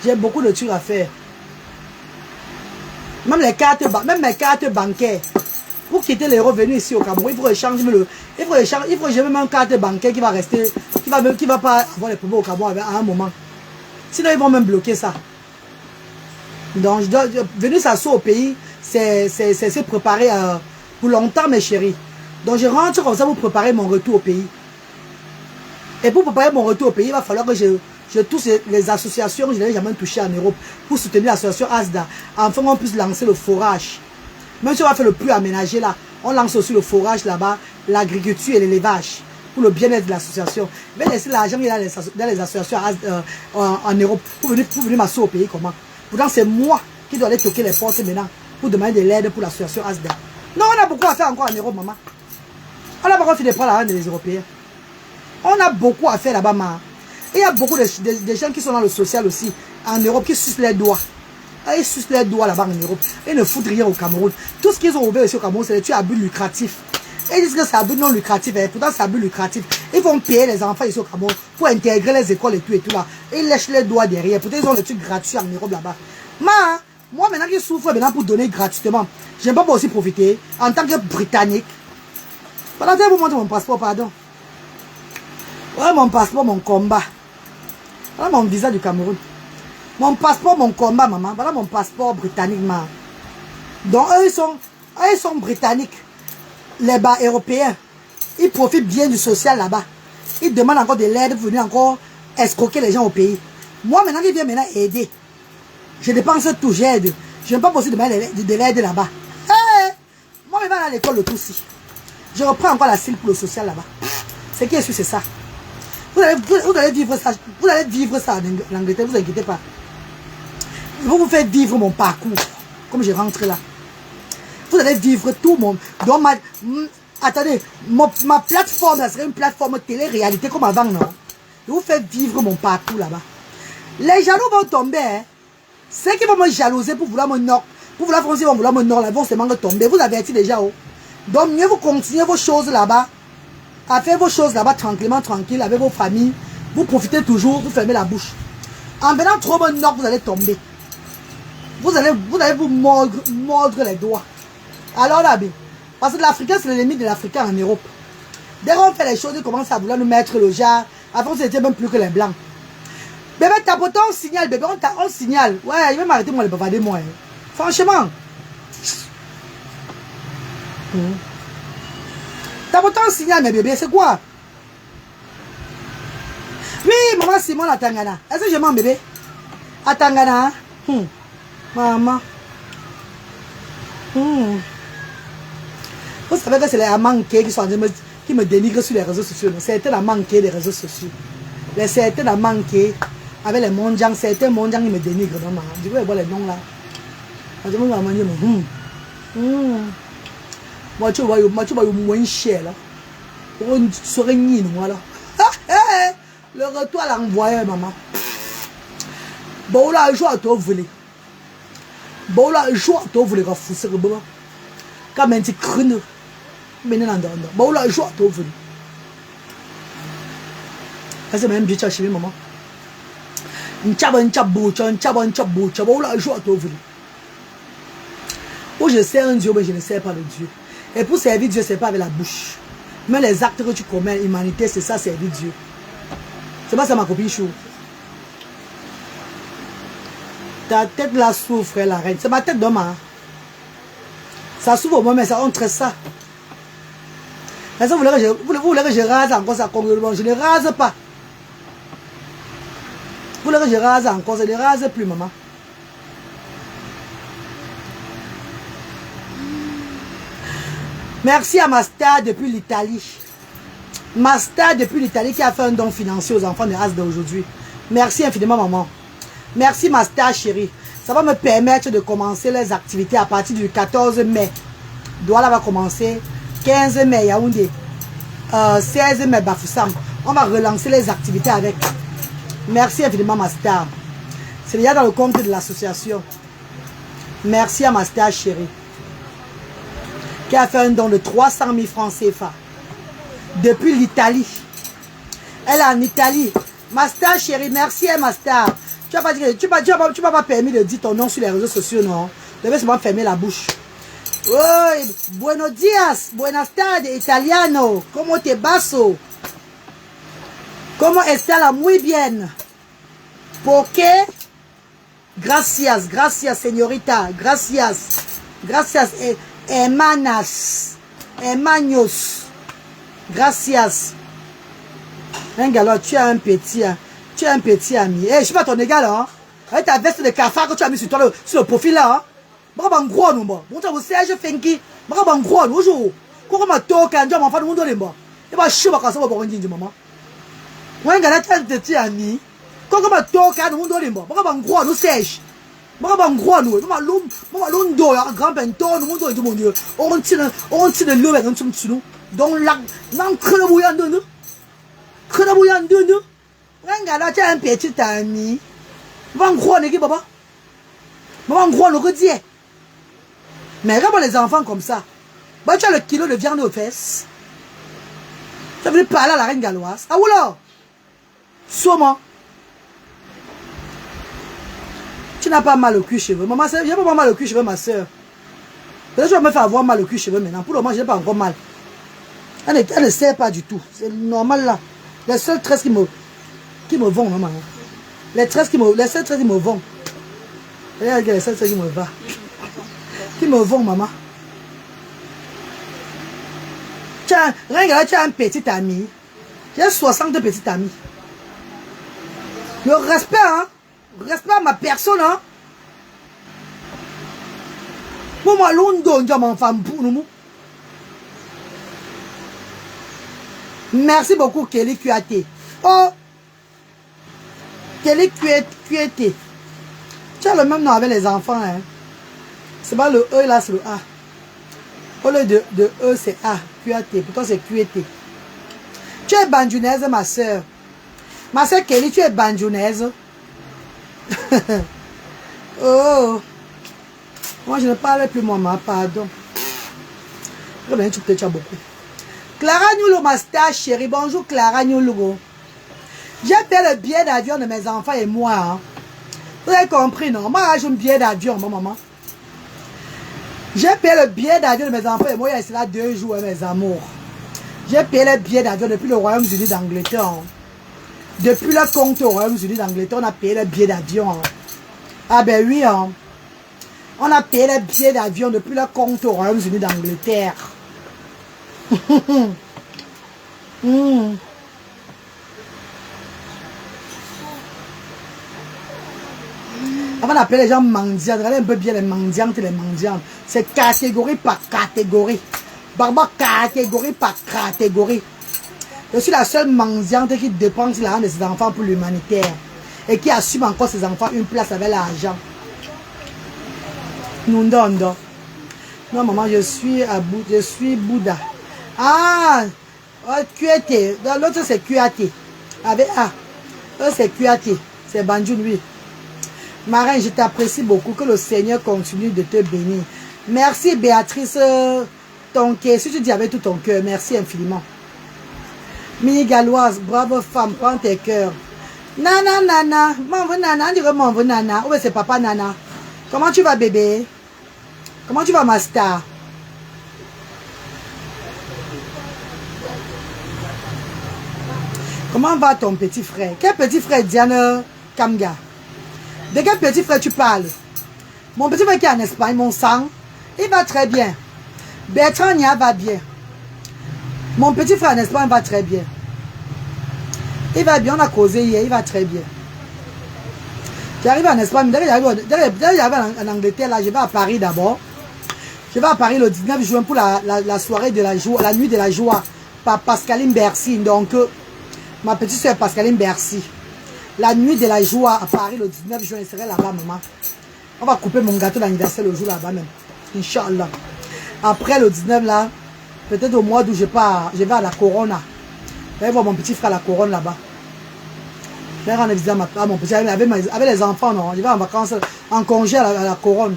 J'ai beaucoup de trucs à faire. Même mes cartes bancaires. Pour quitter les revenus ici au Cameroun, il faut échanger il faut j'ai même une carte bancaire qui va rester, qui va pas avoir les problèmes au Cameroun à un moment. Sinon, ils vont même bloquer ça. Donc, venir s'asseoir au pays, c'est se préparer pour longtemps, mes chéris. Donc, je rentre comme ça pour préparer mon retour au pays. Et pour préparer mon retour au pays, il va falloir que je touche les associations que je n'avais jamais touchées en Europe pour soutenir l'association ASDA. Enfin, on puisse lancer le forage. Même si on va faire le plus aménagé là, on lance aussi le forage là-bas, l'agriculture et l'élevage pour le bien-être de l'association. Je vais laisser l'argent dans les associations en Europe pour venir m'asseoir au pays comment. Pourtant, c'est moi qui dois aller toquer les portes maintenant pour demander de l'aide pour l'association ASDA. Non, on a beaucoup à faire encore en Europe, maman. On n'a pas encore fini de prendre la reine des Européens. On a beaucoup à faire là-bas, maman. Et il y a beaucoup de gens qui sont dans le social aussi, en Europe, qui sucent les doigts. Ils sucent les doigts là-bas en Europe. Ils ne foutent rien au Cameroun. Tout ce qu'ils ont ouvert ici au Cameroun, c'est des trucs à but lucratif. Et ils disent que c'est à but non lucratif. Et pourtant, c'est à but lucratif. Ils vont payer les enfants ici au Cameroun pour intégrer les écoles et tout là. Et ils lèchent les doigts derrière. Pourtant, ils ont des trucs gratuits en Europe là-bas. Moi, maintenant qu'ils souffrent maintenant pour donner gratuitement, j'aime pas aussi profiter en tant que Britannique. Voilà, je vais vous montrer mon passeport, pardon. Voilà mon passeport, mon combat. Voilà mon visa du Cameroun. Mon passeport, mon combat, maman. Voilà mon passeport britannique, maman. Donc, eux, ils sont britanniques. Les bas européens. Ils profitent bien du social là-bas. Ils demandent encore de l'aide pour venir encore escroquer les gens au pays. Moi, maintenant, ils viennent maintenant aider. Je dépense tout, j'aide. Je n'ai pas possible de l'aide là-bas. Hey, moi, je vais aller à l'école le tout si. Je reprends encore la cile pour le social là-bas. Ce qui est sûr, c'est ça. Vous allez vivre ça. Vous allez vivre ça en Angleterre, ne vous inquiétez pas. Je vais vous faire vivre mon parcours. Comme je rentre là. Vous allez vivre tout mon... Donc attendez, ma plateforme, ça serait une plateforme télé-réalité comme avant, non? Je vais vous faire vivre mon parcours là-bas. Les jaloux vont tomber. Hein. Ceux qui vont me jalouser pour vouloir me nord, pour vouloir français, vont vouloir me nord, là, vont seulement tomber. Vous avertis déjà. Oh. Donc mieux vous continuez vos choses là-bas. À faire vos choses là-bas tranquillement, tranquille, avec vos familles. Vous profitez toujours, vous fermez la bouche. En venant trop au nord, vous allez tomber. Vous allez vous mordre les doigts. Alors là, parce que l'Africain, c'est l'ennemi de l'Africain en Europe. Dès qu'on fait les choses, ils commencent à vouloir nous mettre le jar. Avant, c'était même plus que les blancs. Bébé, tapotons, on signale, bébé, on signale. Ouais, il va m'arrêter, moi, le bavarder, moi. Hein. Franchement. Tapotons, on signale, mes bébés, c'est quoi? Oui, maman Simone à Tangana. Est-ce que je mens, bébé? À Tangana, hein? Maman. Vous savez que c'est les amanqués qui sont en train de qui me dénigrent sur les réseaux sociaux. Certains amanqués des réseaux sociaux. Les certains amanqués avec les mondians, certains mondians qui me dénigrent. Non, je vais voir les noms là. Je vais voir les noms. Moi, tu vois, moins cher là. On serait ni moi là. Le retour à l'envoyé, maman. Bon, là, je vais te voler. Bon, là, je vais te voler. Quand même, tu crains. Bon, là, je vais te voler. C'est même bien chez maman. Où je sers un Dieu, mais je ne sers pas le Dieu. Et pour servir Dieu, c'est pas avec la bouche. Mais les actes que tu commets, l'humanité, c'est ça, servir Dieu. C'est pas ça ma copine chou. Ta tête là souffre, la reine. C'est ma tête d'homme. Hein. Ça souffre au moins, mais ça entre ça. Vous voulez que je rase encore ça complètement? Je ne rase pas. Vous voulez que je rase encore? Je ne rase plus, maman. Merci à Master depuis l'Italie. Master depuis l'Italie qui a fait un don financier aux enfants de ASDA aujourd'hui. Merci infiniment, maman. Merci, Master chérie. Ça va me permettre de commencer les activités à partir du 14 mai. Douala va commencer. 15 mai, Yaoundé. 16 mai, Bafoussam. On va relancer les activités avec. Merci infiniment, Master. C'est déjà dans le compte de l'association. Merci à ma star chérie, qui a fait un don de 300 000 francs CFA. Depuis l'Italie. Elle est en Italie. Ma star chérie, merci à ma star. Tu m'as pas permis de dire ton nom sur les réseaux sociaux, non? Tu devais seulement fermer la bouche. Oh, buenos días, buenas tardes, italiano. ¿Cómo te baso? ¿Cómo está? Muy bien. ¿Por qué? Gracias, gracias, señorita. Gracias. Gracias, hermanas. Hermanos. Gracias. Regarde, tu as un petit, tu as un petit ami. Eh, je suis pas ton égal, hein. Avec ta veste de cafard que tu as mis sur toi, sur le profil là, hein. Bravo, un gros nombre. Bon, tu as aussi Serge Fenki. Bravo, un gros nombre. Bonjour. Comment tu as un enfant de monde de l'emba? Et bah, je suis pas comme ça, on va dire du maman. Regarde, tu as un petit ami. Comment tu as un monde de l'emba? Bravo, un gros nombre, Serge. Bravo, un gros nombre. Maman, l'ondo, un grand penton, le monde de mon Dieu. On tire le loup avec un petit nous. Donc là, non, que le bouillon de nous. Que le bouillon de nous. Regarde, tu as un petit ami. Va en croire, n'est-ce pas? Va en croire, le redire. Mais regarde les enfants comme ça. Bah, tu as le kilo de viande aux fesses. Tu as voulu parler à la reine galloise. Ah, oula! Sûrement. Tu n'as pas mal au cul cheveux. Maman, il n'y a pas mal au cul cheveux, ma soeur. Peut-être que je vais me faire avoir mal au cul cheveux maintenant. Pour le moment, je n'ai pas encore mal. Elle ne sait pas du tout. C'est normal là. Les seuls tresses qui me vont, maman. Les seuls tresses qui me vont. Regarde les seuls tresses qui me vont. Qui me vont, maman. Regarde, tu as un petit ami. J'ai 60 petits amis. Le respect, hein. Respect à ma personne, hein. Moi, l'ondo, je m'en femme pour nous. Merci beaucoup, Kelly QAT. Oh! Kelly QAT. Tu as le même nom avec les enfants, hein. C'est pas le E là, c'est le A. Au lieu de E, c'est A. QAT. Pourtant, c'est QAT. Tu es bandounaise, ma soeur. Ma soeur Kelly, tu es bandounaise. Oh! Moi, je ne parle plus, maman. Pardon. Tu peux dire beaucoup. Clara Nyulo, ma star chérie. Bonjour, Clara Nyulo. J'ai fait le billet d'avion de mes enfants et moi. Hein. Vous avez compris, non? Moi, j'ai un billet d'avion, maman. J'ai payé le billet d'avion de mes enfants et moi, il y a là 2 jours, mes amours. J'ai payé le billet d'avion depuis le Royaume-Uni d'Angleterre. Hein. Depuis le compte au Royaume-Uni d'Angleterre, on a payé le billet d'avion. Hein. Ah ben oui, hein. On a payé le billet d'avion depuis le compte au Royaume-Uni d'Angleterre. Avant d'appeler les gens mendiants, regardez un peu bien les mendiantes et les mendiantes. C'est catégorie par catégorie. Barba, catégorie par catégorie. Je suis la seule mendiante qui dépense l'argent de ses enfants pour l'humanitaire. Et qui assume encore ses enfants une place avec l'argent. Non, maman, je suis Bouddha. Ah, QAT. L'autre, c'est QAT. Avec A. C'est QAT. C'est Banjoun, oui. Marin, je t'apprécie beaucoup. Que le Seigneur continue de te bénir. Merci, Béatrice. Si tu dis avec tout ton cœur, merci infiniment. Mini Galloise, bravo femme, prends tes cœurs. Nana, nana. M'en veux nana. On dirait m'en veux nana. Ouais, c'est papa nana. Comment tu vas, bébé? Comment tu vas, ma star? Comment va ton petit frère? Quel petit frère, Diane Kamga? De quel petit frère tu parles? Mon petit frère qui est en Espagne, mon sang, il va très bien. Bertrand Nia va bien. Mon petit frère en Espagne va très bien. Il va bien, on a causé hier, il va très bien. J'arrive en Espagne, derrière j'arrive en Angleterre, là, je vais à Paris d'abord. Je vais à Paris le 19 juin pour la soirée de la joie, la nuit de la joie, par Pascaline Bercy. Donc, ma petite soeur Pascaline Bercy. La nuit de la joie à Paris le 19 juin, je serai là-bas, maman. On va couper mon gâteau d'anniversaire le jour là-bas même. Inch'Allah. Après le 19 là, peut-être au mois d'août, je vais à la Corona. Je vais voir mon petit frère à la Corona là-bas. Je vais rendre visite à mon petit avec les enfants, non. Je vais en vacances, en congé à la Couronne.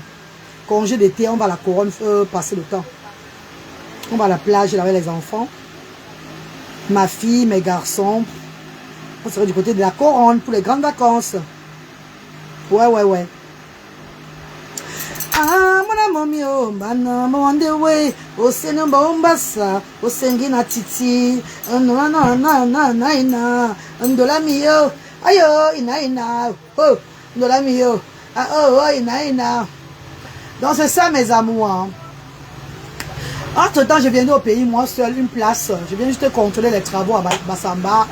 Congé d'été, on va à la Couronne passer le temps. On va à la plage avec les enfants. Ma fille, mes garçons. On serait du côté de la Couronne pour les grandes vacances. Ouais. Ah, mon ami, oh, man, on the way. Oh, c'est un bon bassa. Oh, c'est un titi. Ndola mio. Ayo, ina. Oh, ndola mio. Ah, oh, ina. Donc, c'est ça, mes amours. Hein. Entre-temps, je viens au pays, moi seul, une place. Je viens juste contrôler les travaux à Bassamba.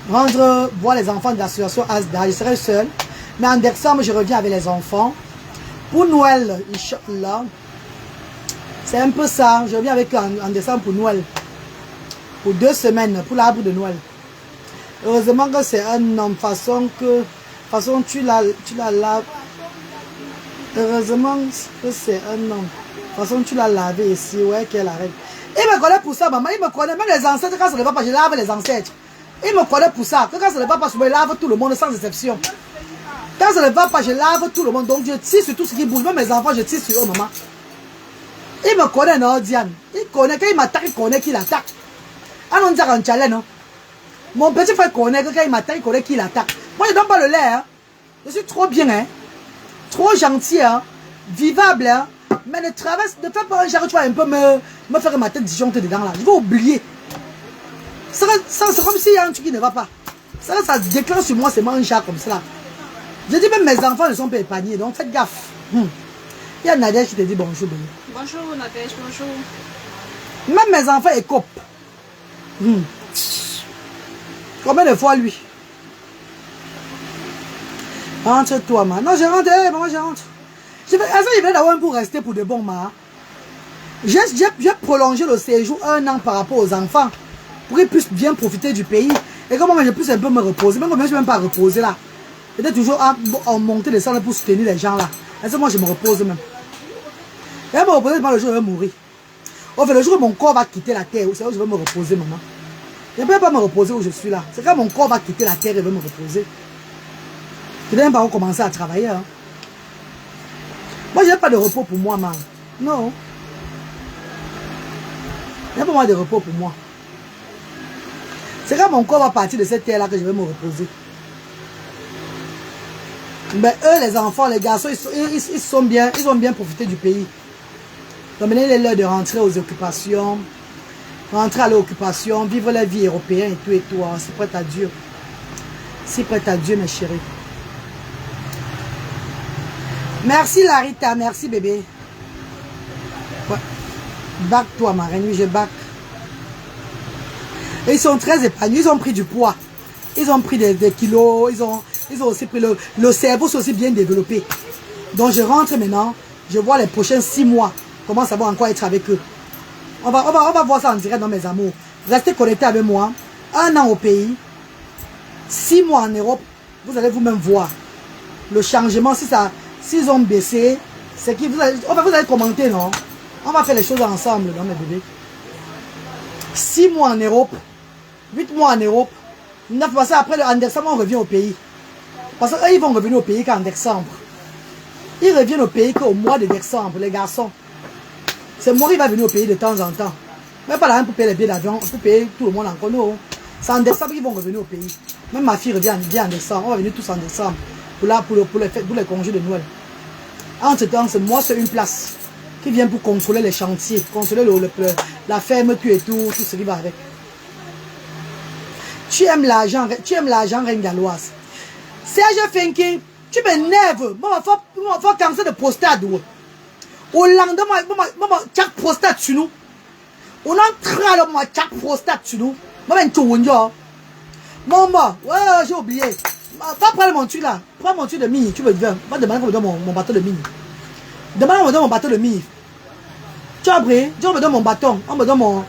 Voir les enfants de l'association ASDA. Je serai seul. Mais en décembre, je reviens avec les enfants. Pour Noël, Inch'Allah. C'est un peu ça. Je reviens avec eux en décembre pour Noël. Pour 2 semaines, pour l'arbre de Noël. Heureusement que c'est un homme, façon tu la laves. Heureusement que c'est un homme. Façon tu l'as lavé ici, ouais, qu'elle arrête. Il me connaît pour ça, maman. Il me connaît. Même les ancêtres, quand ça ne va pas, je lave les ancêtres. Il me connaît pour ça. Quand ça ne va pas, je lave tout le monde sans exception. Quand ça ne va pas, je lave tout le monde. Donc je tire sur tout ce qui bouge. Même mes enfants, je tire sur eux, maman. Il me connaît, non, Diane. Il connaît. Quand il m'attaque, il connaît qu'il attaque. Ah non, on challenge, non. Mon petit frère connaît que quand il m'attaque, il connaît qu'il attaque. Moi, je ne donne pas le lait. Hein. Je suis trop bien. Hein. Trop gentil. Hein. Vivable. Hein. Mais ne fais pas un genre, tu vas un peu me faire ma tête disjonctée dedans là. Je vais oublier. C'est comme s'il y a un truc qui ne va pas. Ça déclenche sur moi, c'est moi un genre comme ça. Je dis même mes enfants ne sont pas épargnés, donc faites gaffe. Il y a Nadège qui te dit bonjour. Bonjour Nadège, bonjour. Même mes enfants écopent. Combien de fois lui? Rentre-toi, man. Non, je rentre, maman, je rentre. Je vais d'avoir un pour rester pour de bons, ma. J'ai prolongé le séjour 1 an par rapport aux enfants. Pour qu'ils puissent bien profiter du pays. Et comme moi, je puisse un peu me reposer. Même quand je ne suis même pas reposer là. J'étais toujours à monter les salles pour soutenir les gens là. Et ça, moi, je me repose même. Et me reposer, le jour où je vais mourir. Au fait, le jour où mon corps va quitter la terre, c'est là où je vais me reposer, maman. Je ne peux pas me reposer où je suis là. C'est quand mon corps va quitter la terre, et va me reposer. Je ne vais même pas recommencer à travailler. Hein. Moi, je n'ai pas de repos pour moi, man. Non. Il n'y a pas moi de repos pour moi. C'est quand mon corps va partir de cette terre-là que je vais me reposer. Mais eux, les enfants, les garçons, ils ont bien profité du pays. Donc maintenant, il est l'heure de rentrer aux occupations. Rentrer à l'occupation, vivre la vie européenne et tout. Hein. C'est prêt à Dieu. C'est prêt à Dieu, mes chéris. Merci Larita, merci bébé. Ouais. Bac toi ma reine, oui je bac. Et ils sont très épanouis, ils ont pris du poids. Ils ont pris des kilos, ils ont aussi pris le cerveau, c'est aussi bien développé. Donc je rentre maintenant, je vois les prochains 6 mois, comment ça va encore être avec eux. On va voir ça en direct dans mes amours. Restez connectés avec moi. 1 an au pays, 6 mois en Europe, vous allez vous-même voir le changement. S'ils ont baissé, c'est que vous allez commenter, non? On va faire les choses ensemble, non, mes bébés. 6 mois en Europe, 8 mois en Europe, 9 mois après, en décembre, on revient au pays. Parce qu'eux, ils vont revenir au pays qu'en décembre. Ils reviennent au pays qu'au mois de décembre, les garçons. C'est moi qui va venir au pays de temps en temps. Mais pas là pour payer les billets d'avion, pour payer tout le monde encore. Non. C'est en décembre qu'ils vont revenir au pays. Même ma fille revient en décembre. On va venir tous en décembre. Pour les congés de Noël. Entre-temps, c'est moi, c'est une place qui vient pour contrôler les chantiers, contrôler la ferme, tout ce qui va avec. Tu aimes l'argent, reine galloise. Serge Fenke, tu m'énerves. Moi, il faut cancer de prostate. Au lendemain, moi, chaque prostate sur nous. On entre à moi, chaque prostate sur nous. Moi, je suis maman, ouais, j'ai oublié. Va prendre mon truc là. Prends mon truc de mini. Tu veux dire, va demander qu'on me donne mon bateau de mini. Demande qu'on me donne mon bateau de mini. Tu as pris, on me donne mon bâton. On me donne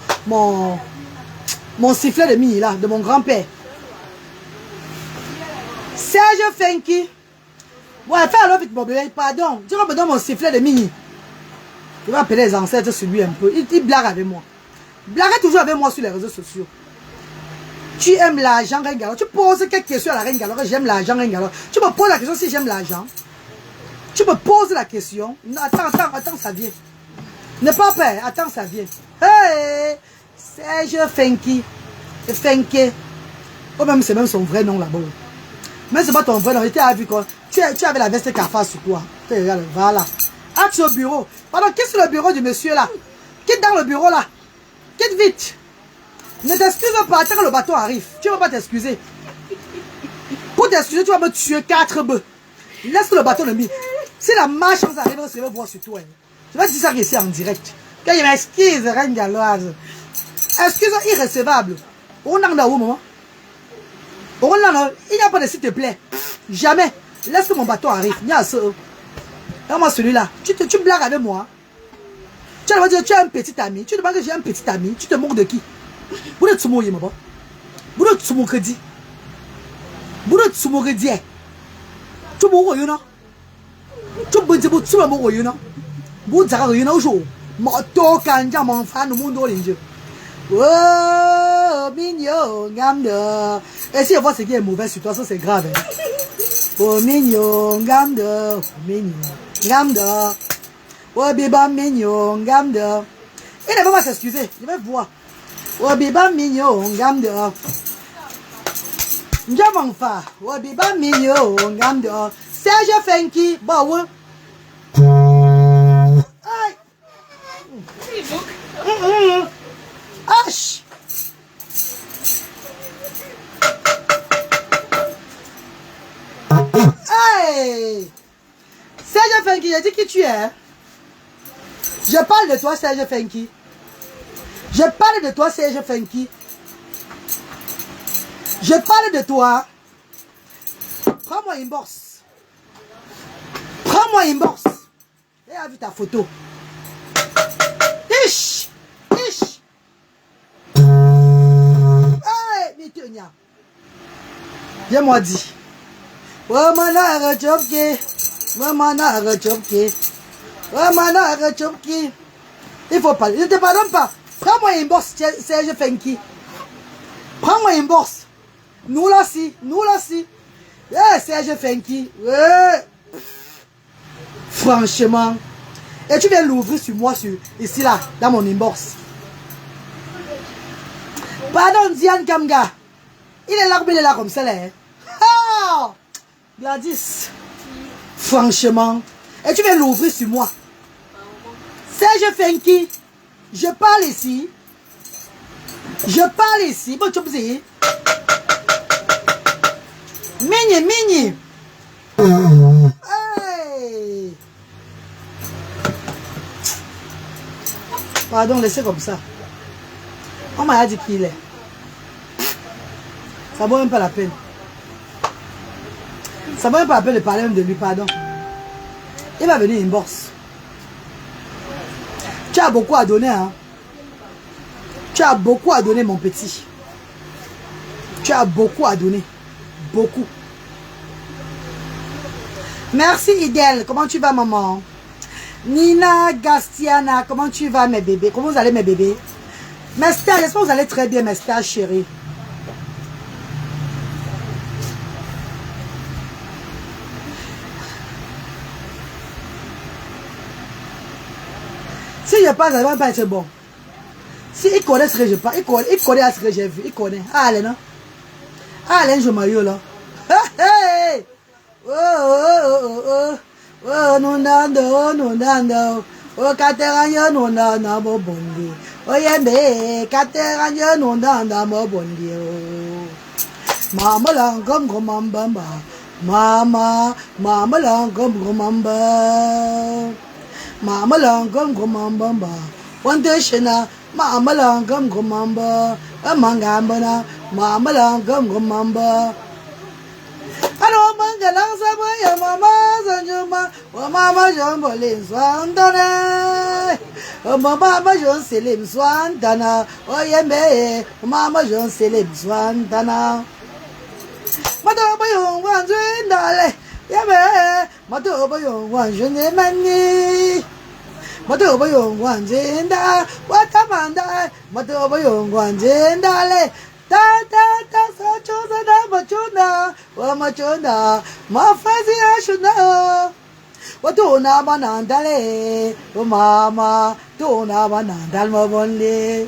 mon sifflet de mini là, de mon grand-père. Serge Fenki. Ouais, fais alors vite mon bébé, pardon. Tu me donnes mon sifflet de mini. Il va appeler les ancêtres sur lui un peu. Il blague avec moi. Blague toujours avec moi sur les réseaux sociaux. Tu aimes l'argent, Reine Galo. Tu poses quelques questions à la Reine Galo. J'aime l'argent, Reine Galo. Tu me poses la question si j'aime l'argent. Tu me poses la question. Non, attends, ça vient. N'aie pas peur, attends, ça vient. Hey, Serge Fenki. Fenke. Oh, même c'est même son vrai nom là-bas. Mais c'est pas ton vrai nom. Tu as vu quoi? Tu avais la veste cafard sur toi. Voilà. Ah, tu es au bureau. Pardon, qu'est-ce que c'est le bureau du monsieur là? Quitte dans le bureau là. Quitte vite. Ne t'excuse pas, attends que le bateau arrive. Tu ne vas pas t'excuser. Pour t'excuser, tu vas me tuer 4 bœufs. Laisse le bateau le mien. Si la malchance arrive, je vais voir sur toi. Je vais dire ça ici en direct. Quand il m'excuse, Reine Galoise. Excuse irrécevable. On en a où, maman? Il n'y a pas de s'il te plaît. Jamais. Laisse que mon bateau arrive. Il y a ce. Regarde-moi celui-là. Tu blagues avec moi. Tu vas dire tu as un petit ami. Tu demandes que j'ai un petit ami. Tu te moques de qui? Vous êtes sous maman. Vous êtes sous mon crédit. Vous êtes sous mon crédit. Tu m'as dit non. Tu m'as dit tu m'as dit non. Vous êtes dit non jour. Moto kanja mon fan au monde orange. Oh mignon gamde. Et si on voit ce qui est mauvais sur toi, ça c'est grave. Oh mignon gamde, mignon gamde. Oh biba mignon gamde. Il ne va pas s'excuser. Il va voir. Oh biba mignon gamde. Njamanfa. Oh biba mignon gamde. Serge Fenki. Bah ouais. Aïe. H. Hey. Serge Fenki, j'ai dit qui tu es. Je parle de toi, Serge Fenki. Je parle de toi, Serge Fenki. Je parle de toi. Prends-moi une bourse. Prends-moi une bourse. Et a vu ta photo. Ish. Ish. Hey, Mitonia. Viens-moi dire. Wamana Chopke. Wamana Chopke. Wamana Chopke. Il faut pas. Je ne te pardonne pas. Prends-moi une bourse, Serge Fenki. Prends-moi une bourse. Nous là si. Nous là si. Eh, Serge Fenki. Ouais. Franchement. Et tu viens l'ouvrir sur moi, ici là, dans mon inbox. Pardon, Diane Kamga. Il est là, il est là comme ça là. Ah! Gladys. Franchement. Et tu viens l'ouvrir sur moi. Serge Fenki. Je parle ici. Je parle ici. Bon, tu peux dire. Mini, mini. Hey. Pardon, laissez comme ça. On m'a dit qu'il est. Ça vaut même pas la peine. Ça vaut même pas la peine de parler même de lui, pardon. Il va venir une bourse. Tu as beaucoup à donner, hein. Tu as beaucoup à donner, mon petit. Tu as beaucoup à donner. Beaucoup. Merci, Idel. Comment tu vas, maman? Nina Gastiana, comment tu vas, mes bébés? Comment vous allez, mes bébés? Mes stars, j'espère que vous allez très bien, mes stars chéris. Si je passe, ça ne va pas être bon. Si il connaît ce que je parle, il connaît ce que j'ai vu, il connaît. Ah, allez, non? Ah, allez, je m'aille là. Hey! Oh, oh, oh, oh. Oh, no nando, no nando. Oh, kateranya no nanda mo bondi. Oh, yembe, kateranya no nanda mo bondi. Mama langam gomamba. Mama langam gomamba. Mama langam gomamba. One day shina, mama langam gomamba. Amangambana, mama langam gomamba. Hello, mangalang sabay, mama sanjuma, mama jombolin swantana, mama jon selim swantana, oyembe, mama jon selim swantana. Matoba yung wan zwindale, yembe, matoba yung wan jundemani, matoba yung wan zinda, watamanda, matoba yung wan zindale, ta ta ta. Sachona machona, wa machona, mafazi ashuna. Watuna manandale, o mama, tuna manandal mabonle.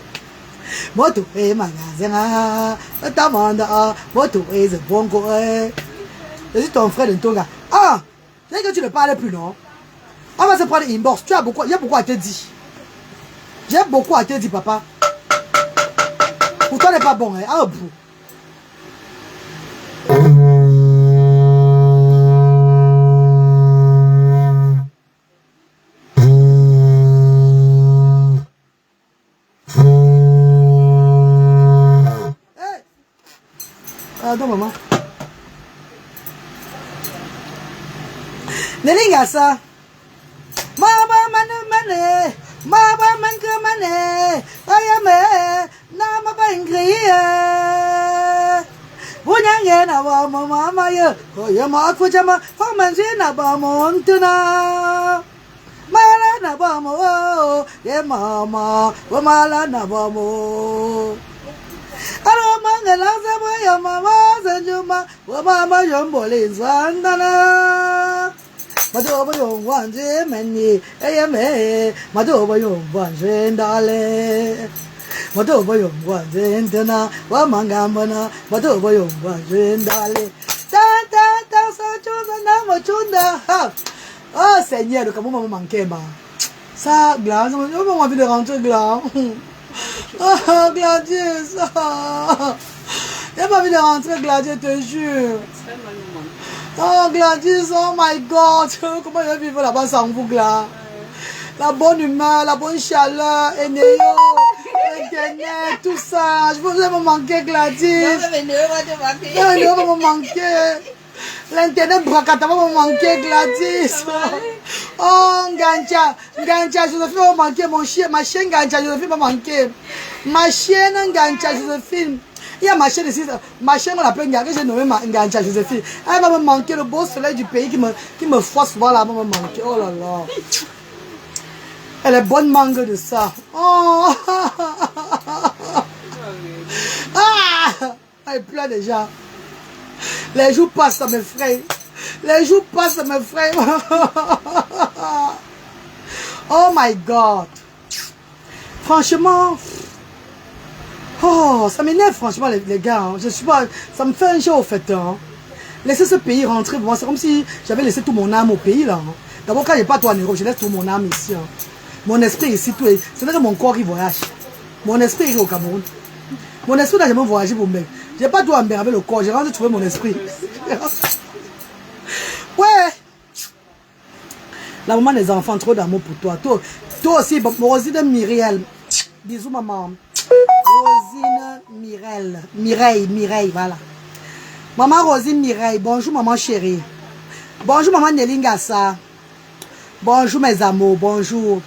Moto e magasin, tamanda, moto e the bongo. C'est ton frère de Tonga. Ah, c'est que tu ne parles plus, non? On va se prendre inbox. Tu as beaucoup, il y a beaucoup à te dire. J'ai beaucoup à te dire, papa. Pour toi, n'est pas bon, hein? Ah, bout. Hey. Pardon, maman. Nelingasa. Mama mane, mama manke mane, ayame, nama bangriya. Bunyange na ba mama ya, koya ma kujama, famanzi na ba montuna. Mala na ba mo, ye mama, wa mala na ba mo. Alo mangala zabo ya mama zanjuma, wa mama jombole zandana. Madoba yung wanzi meni, ayame, madoba yung wanzi ndale. Madoba yung wanzi ndana, wa mangambana, madoba yung wanzi ndale. Ta, sa chunda na machunda. Oh Seigneur, comment maman manquait ma. Ça, glace, on a envie de rentrer glace. Ah, Gladys, j'ai pas envie de rentrer Gladys, je te jure. Oh Gladys, oh my God, comment je vais vivre là-bas sans vous, Gladys? La bonne humeur, la bonne chaleur, Enéo, Internet, tout ça. Je vous ai me manquer, Gladys. Enéo va me manquer. L'Internet bracata va me manquer, Gladys. Oh Ngancha, Joséphine va me manquer, mon chien, ma chienne Ngancha, Joséphine va me manquer. Ma chienne Ngancha, Joséphine. Il y a ma chaîne ici, ma chaîne on l'appelle Ngancha, j'ai nommé Ngancha Joséphine. Elle va me manquer, le beau soleil du pays qui me force souvent là, va me manquer. Oh là là. Elle est bonne mangue de ça. Oh. Ah. Elle pleure déjà. Les jours passent, ça m'effraie. Les jours passent, ça m'effraie. Oh my God. Franchement. Oh, ça m'énerve franchement les gars. Hein. Je suis pas, ça me fait un jeu au fait. Hein. Laisser ce pays rentrer, bon, c'est comme si j'avais laissé tout mon âme au pays là. Hein. D'abord quand je pas tout en Europe, je laisse tout mon âme ici. Hein. Mon esprit ici, tout est. C'est vrai que mon corps il voyage. Mon esprit est au Cameroun. Mon esprit n'a jamais voyagé pour moi. Je n'ai pas tout en avec le corps, j'ai rendu trouver mon esprit. Ouais. La maman des enfants, trop d'amour pour toi. Toi aussi, Rosine Myriel. Bisous maman. Rosine Mireille, voilà. Maman Rosine Mireille, bonjour maman chérie. Bonjour maman Nelingasa. Bonjour mes amours, bonjour.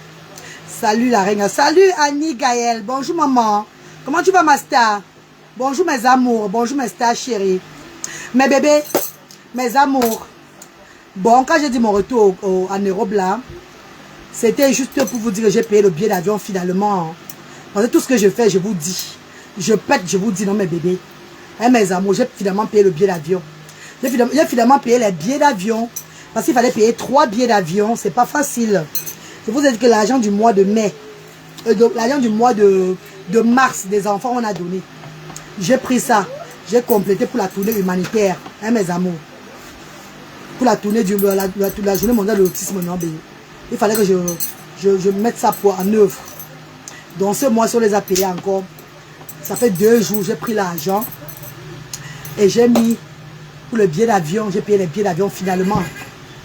Salut la reine. Salut Annie Gaël, bonjour maman. Comment tu vas ma star? Bonjour mes amours, bonjour mes stars chérie. Mes bébés, mes amours. Bon, quand j'ai dit mon retour en Europe là, c'était juste pour vous dire que j'ai payé le billet d'avion finalement. Parce que tout ce que je fais, je vous dis. Je pète, je vous dis non mes bébés. Hein, mes amours, j'ai finalement payé le billet d'avion. J'ai finalement payé les billets d'avion. Parce qu'il fallait payer 3 billets d'avion. C'est pas facile. Je vous ai dit que l'argent du mois de mai, l'argent du mois de mars des enfants, on a donné. J'ai pris ça. J'ai complété pour la tournée humanitaire. Hein, mes amours. Pour la tournée la journée mondiale de l'autisme non béni. Il fallait que je mette ça en œuvre. Donc ce mois, on les a payés encore. Ça fait 2 jours, j'ai pris l'argent. Et j'ai mis pour le billet d'avion. J'ai payé les billets d'avion finalement.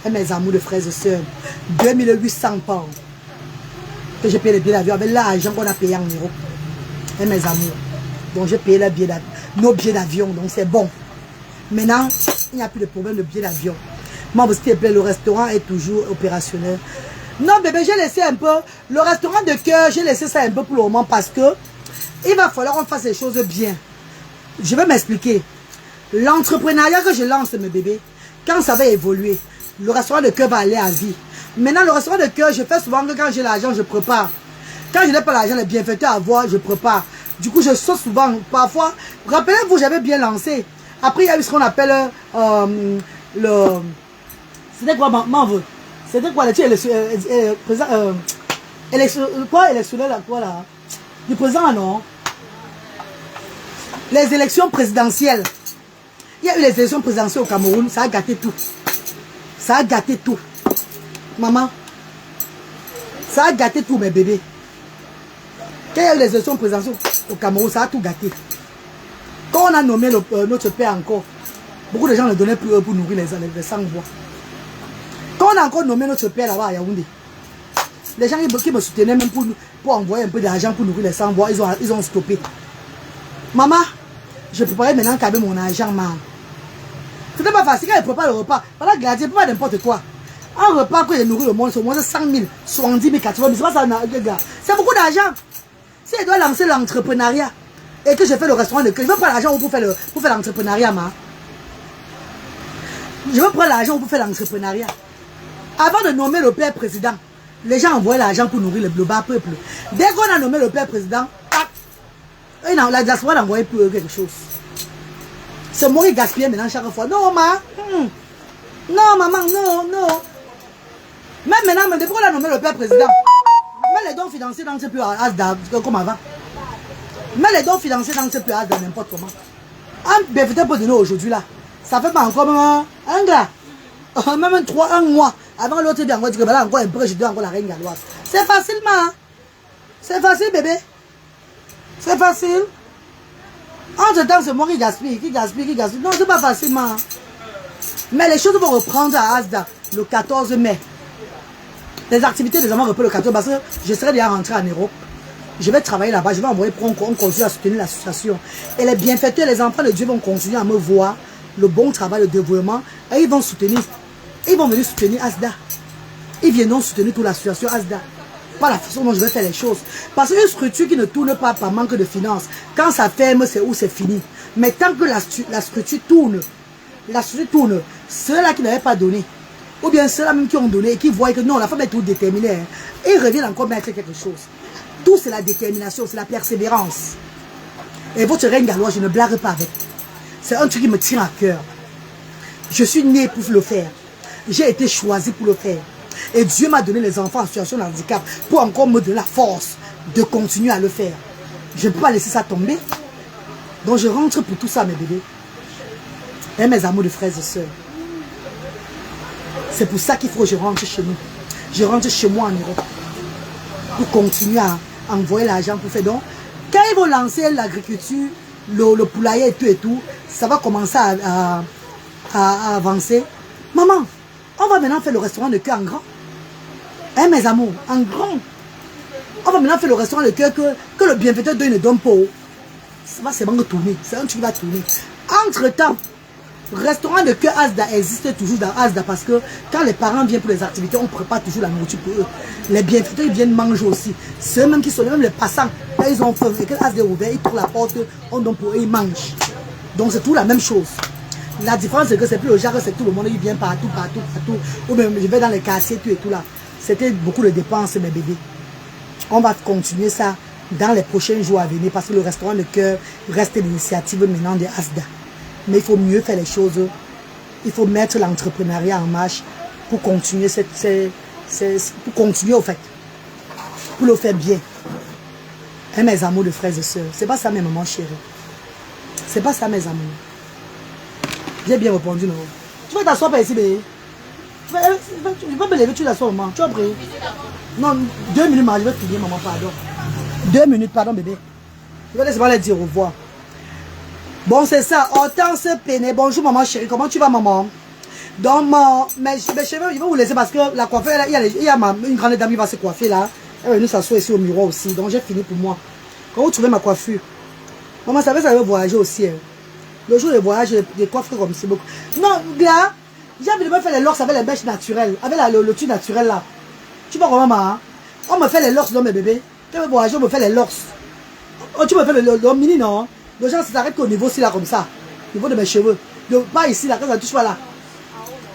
Et mes amours de frères et sœurs. 2800 pounds. Que j'ai payé les billets d'avion avec l'argent qu'on a payé en euros. Et mes amours. Donc j'ai payé nos billets d'avion. Donc c'est bon. Maintenant, il n'y a plus de problème de billets d'avion. Moi, s'il te plaît, le restaurant est toujours opérationnel. Non, bébé, j'ai laissé un peu. Le restaurant de cœur, j'ai laissé ça un peu pour le moment parce que il va falloir qu'on fasse les choses bien. Je vais m'expliquer. L'entrepreneuriat que je lance, mes bébés, quand ça va évoluer, le restaurant de cœur va aller à vie. Maintenant, le restaurant de cœur, je fais souvent que quand j'ai l'argent, je prépare. Quand je n'ai pas l'argent, les bienfaiteurs à voir, je prépare. Du coup, je saute souvent. Parfois, rappelez-vous, j'avais bien lancé. Après, il y a eu ce qu'on appelle le... C'était quoi, m'en c'était quoi, le président... quoi, électionnel, là, quoi, là? Du président, non? Les élections présidentielles. Il y a eu les élections présidentielles au Cameroun, ça a gâté tout. Ça a gâté tout. Maman, ça a gâté tout, mes bébés. Quand il y a eu les élections présidentielles au Cameroun, ça a tout gâté. Quand on a nommé notre père encore, beaucoup de gens ne donnaient plus pour nourrir les sans-voix. Quand on a encore nommé notre père là-bas à Yaoundé, les gens qui me soutenaient même pour envoyer un peu d'argent pour nourrir les sans-voix, ils ont stoppé. Maman, je préparais maintenant qu'avec mon argent, man. C'était pas facile quand je prépare le repas. Voilà, gladier, pas n'importe quoi. Un repas que je nourris le monde, c'est au moins 100 000, 70 000, 80 000. C'est pas ça, gars. C'est beaucoup d'argent. Si je dois lancer l'entrepreneuriat et que je fais le restaurant de cœur, je veux prendre l'argent pour faire l'entrepreneuriat, ma. Je veux prendre l'argent pour faire l'entrepreneuriat. Avant de nommer le père président, les gens envoyaient l'argent pour nourrir le bas peuple. Dès qu'on a nommé le père président, la diaspora n'a envoyé plus quelque chose. C'est moi qui gaspille maintenant chaque fois. Non, ma. Non, maman, non. Même maintenant, depuis qu'on a nommé le père président, même les dons financiers dans ce pays Asda, comme avant. Même les dons financiers dans ce pays Asda, n'importe comment. Un bienfaiteur peut donner aujourd'hui là. Ça fait pas encore même un gars. Même un mois. Avant l'autre dit encore, voilà, encore un peu, je dois encore la reine galloise. C'est facile, ma. C'est facile, bébé. C'est facile. Entre temps, c'est moi qui gaspille. Non, c'est pas facile, ma. Mais les choses vont reprendre à Asda le 14 mai. Les activités des enfants reprennent le 14 parce que je serai déjà rentré en Europe. Je vais travailler là-bas, je vais envoyer pour qu'on continue à soutenir l'association. Et les bienfaiteurs, les enfants de Dieu vont continuer à me voir le bon travail, le développement. Et ils vont venir soutenir Asda. Ils viendront soutenir toute l'association Asda. Pas la façon dont je vais faire les choses. Parce qu'une structure qui ne tourne pas par manque de finances, quand ça ferme, c'est où c'est fini. Mais tant que la structure tourne, ceux-là qui n'avaient pas donné, ou bien ceux-là même qui ont donné et qui voient que non, la femme est tout déterminée, hein, et ils reviennent encore mettre quelque chose. Tout c'est la détermination, c'est la persévérance. Et votre reine galloise, je ne blague pas avec. C'est un truc qui me tient à cœur. Je suis née pour le faire. J'ai été choisie pour le faire. Et Dieu m'a donné les enfants en situation de handicap pour encore me donner la force de continuer à le faire. Je ne peux pas laisser ça tomber. Donc je rentre pour tout ça, mes bébés. Et mes amours de frères et sœurs. C'est pour ça qu'il faut que je rentre chez nous. Je rentre chez moi en Europe. Pour continuer à envoyer l'argent pour faire. Donc, quand ils vont lancer l'agriculture, le poulailler et tout, ça va commencer à avancer. Maman, on va maintenant faire le restaurant de cœur en grand. Hein, mes amours, en grand. On va maintenant faire le restaurant de cœur que le bienfaiteur ne donne pas. Ça va seulement tourner. C'est un truc qui va tourner. Entre-temps, restaurant de cœur Asda existe toujours dans Asda parce que quand les parents viennent pour les activités, on prépare toujours la nourriture pour eux. Les bienfaiteurs, ils viennent manger aussi. Ceux même qui sont même les passants, quand ils ont faim et que Asda est ouvert, ils trouvent la porte, on donne pour eux, ils mangent. Donc c'est tout la même chose. La différence c'est que c'est plus le genre, c'est tout le monde, il vient partout. Ou même je vais dans les quartiers, tout et tout là. C'était beaucoup de dépenses, mes bébés. On va continuer ça dans les prochains jours à venir parce que le restaurant de cœur reste l'initiative maintenant de Asda. Mais il faut mieux faire les choses. Il faut mettre l'entrepreneuriat en marche pour continuer pour continuer au fait. Pour le faire bien. Et mes amours de frères et sœurs. C'est pas ça mes mamans chéries. C'est pas ça mes amours. J'ai bien répondu non. Tu vas t'asseoir par ici, bébé. Je vais me lever, tu t'assois maman. Tu as pris. Non, 2 minutes, je vais finir maman, pardon. 2 minutes, pardon bébé. Je vais laisser les dire au revoir. Bon, c'est ça. Hortense Péné. Bonjour, maman chérie. Comment tu vas, maman? Donc, mes cheveux, je vais vous laisser parce que la coiffeur, il y a une grande dame qui va se coiffer là. Elle va venir s'asseoir ici au miroir aussi. Donc, j'ai fini pour moi. Comment vous trouvez ma coiffure? Maman, ça veut voyager aussi. Hein. Le jour de voyage, des coiffures comme c'est beaucoup. Non, là, j'ai envie de me faire les locks avec les mèches naturelles. Avec le tube naturel là. Tu vois comment, maman? On me fait les locks dans mes bébés. Quand je veux voyager, on me fait les locks. Oh, tu me fais le mini, non? Les gens s'arrêtent qu'au niveau, c'est là comme ça. Au niveau de mes cheveux. Donc, pas ici, là, quand ça touche pas là.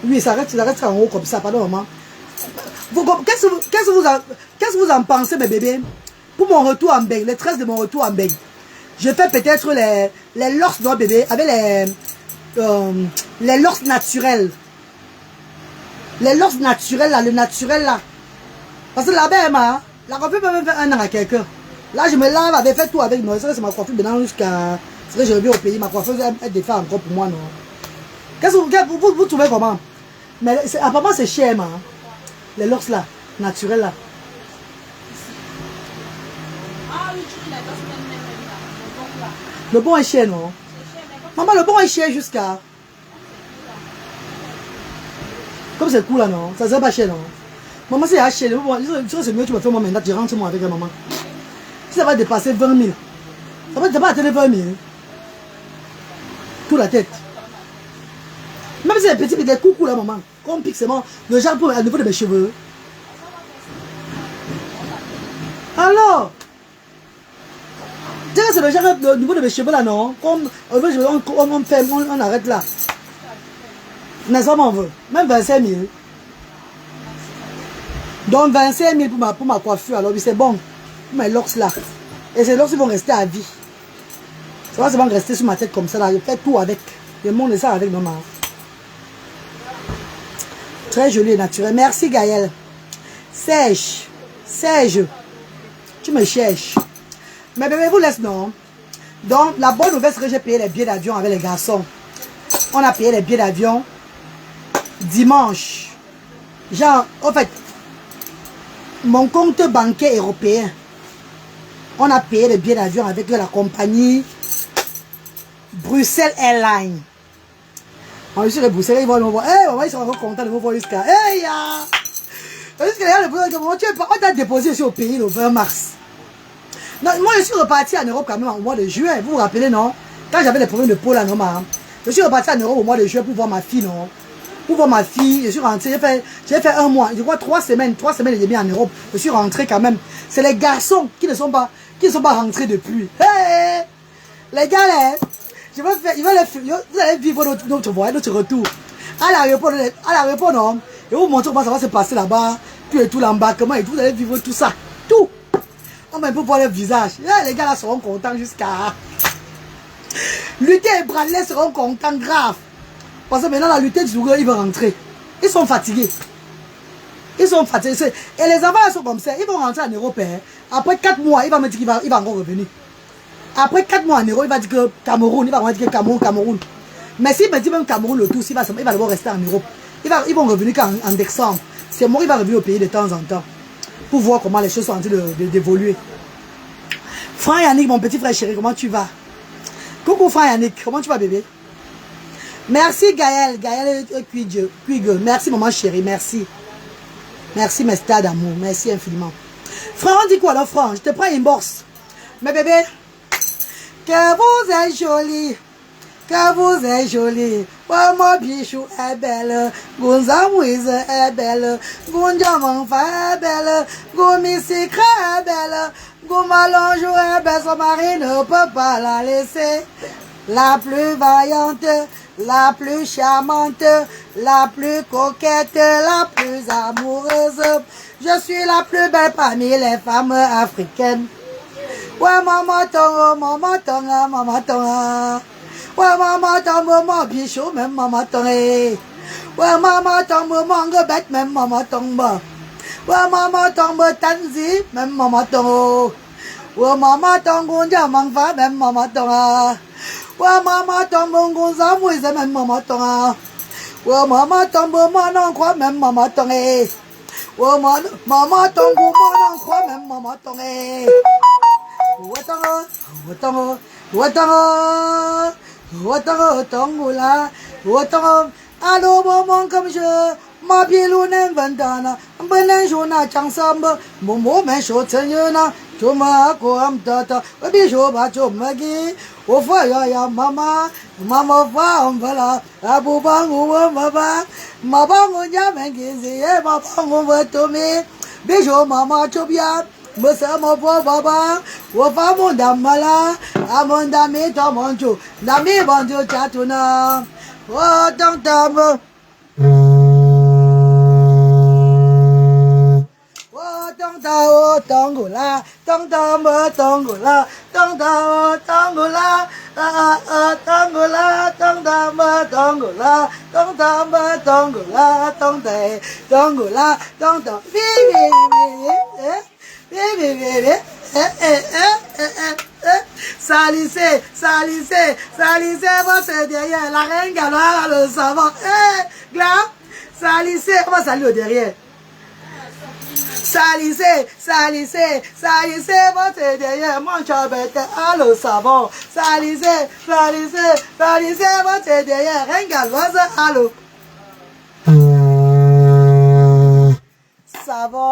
Oui, ça reste en haut comme ça, pardon, maman. Qu'est-ce que vous en pensez, mes bébés? Pour mon retour en Beng, les tresses de mon retour en Beng. Je fais peut-être les lorses de bébé avec les lorses naturels. Les lorses naturels là, le naturel là. Parce que là-bas, la coiffure peut même faire 1 an à quelqu'un. Là, je me lave, avait fait tout avec moi. C'est ma coiffure maintenant jusqu'à ce que je reviens au pays. Ma coiffeuse, elle défait encore pour moi, non. Qu'est-ce que vous trouvez comment? Mais apparemment, c'est cher, man. Les lorses là, naturels là. Ah oui, tu dis la danse même là. Le bon est cher, non? Maman, le bon est cher jusqu'à... Comme c'est cool là, non? Ça serait pas cher, non? Maman, c'est cher. C'est mieux, tu me fais moi maintenant, tu rentres moi avec la maman. Si ça va dépasser 20 000, ça va pas atteindre 20 000. Tout la tête. Même si c'est petit, des coucou là, maman. Comme pique seulement le genre pour au niveau de mes cheveux. Alors, c'est le genre au niveau de mes cheveux là, non? Comme on arrête là. Mais ça m'en veut. Même 25 000. Donc 25 000 pour ma coiffure. Alors oui, c'est bon. Pour mes locks là. Et ces locks ils vont rester à vie. Ça va seulement rester sur ma tête comme ça là. Je fais tout avec. Je monte ça avec maman. Très joli et naturel. Merci Gaël. Serge. Tu me cherches. Mais bébé, vous laisse non. Donc, la bonne nouvelle, c'est que j'ai payé les billets d'avion avec les garçons. On a payé les billets d'avion dimanche. Genre, en fait, mon compte bancaire européen, on a payé les billets d'avion avec la compagnie Bruxelles Airlines. Je suis les Bruxelles, ils vont me voir. Ils sont encore contents de me voir jusqu'à. On t'a déposé aussi au pays le 20 mars. Non, moi, je suis reparti en Europe quand même au mois de juin. Vous vous rappelez, non? Quand j'avais les problèmes de peau là, non, je suis reparti en Europe au mois de juin pour voir ma fille, non? Pour voir ma fille, je suis rentré, j'ai fait 1 mois, je crois 3 semaines et demie en Europe. Je suis rentré quand même. C'est les garçons qui ne sont pas rentrés depuis. Hey, les gars, là, vous allez vivre notre voyage, notre retour. À l'aéroport, non? Et vous montrer comment ça va se passer là-bas, puis et tout l'embarquement et tout, vous allez vivre tout ça. Tout. On va un peu voir leur visage. Les gars là seront contents jusqu'à... Lutter et Bradley seront contents grave. Parce que maintenant la lutte du jour, ils vont rentrer. Ils sont fatigués. Et les enfants sont comme ça. Ils vont rentrer en Europe. Après 4 mois, il va me dire qu'il va encore revenir. Après 4 mois en Europe, il va dire que Cameroun. Il va me dire que Cameroun. Mais s'il me dit même Cameroun, le tout, il va d'abord rester en Europe. Ils vont revenir qu'en décembre. C'est moi qui va revenir au pays de temps en temps. Pour voir comment les choses sont en train d'évoluer. Franck Yannick, mon petit frère chéri, comment tu vas? Coucou Franck Yannick, comment tu vas bébé? Merci Gaël Cuigue. Merci maman chérie, merci. Merci mes stades d'amour, merci infiniment. Franck, on dit quoi alors Franck? Je te prends une bourse. Mais bébé, que vous êtes joli. Que vous êtes joli, mon bichou est belle, Gonza Mouise est belle, Gonja Manfa est belle, Gomissikra est belle, Gomalonjou est belle, son mari ne peut pas la laisser. La plus vaillante, la plus charmante, la plus coquette, la plus amoureuse. Je suis la plus belle parmi les femmes africaines. Ouais, maman tonga, maman tonga, maman tonga. Ouais, maman tombe mon bichou, même maman tombe. Ouais, maman tombe mon bête, même maman tombe. Ouais, maman tombe tanzi, même maman tombe. Ouais, maman tombe gonja mangfa, même maman tombe. Ouais, maman tombe gonza mouise, même maman tombe. Ouais, maman tombe mon encroix, même maman tombe. Ouais, maman tombe mon encroix, même maman tombe. Ouais, tongo, ouais, tongo. Otongula, otong, allo moment comme je, ma biloune vendana, benenjona changsamba, momo men chotsanyana, tuma koam tata, bijo ba chomagi, ofaya mama, mama fa umbala, abubangu maba, mabangu nyamengizi, mabangu vetumi, bijo mama chobia. Besama baba, wafa mondamala, amondami tomonjo, nami banjo chatuna, otong tam, otong tao, tangola, tangola, tangola, tangola, tangola, tangola, tangola, tangola, tangola, tangola, tangola, tangola, salissez, salissez, salissez votre derrière, la reine galoire le savon, glam, salissez, on va salir au derrière. Salissez, salissez, salissez votre derrière, mon chabette à le savon. Salissez, salissez, salissez votre derrière, reine galoise à le savon.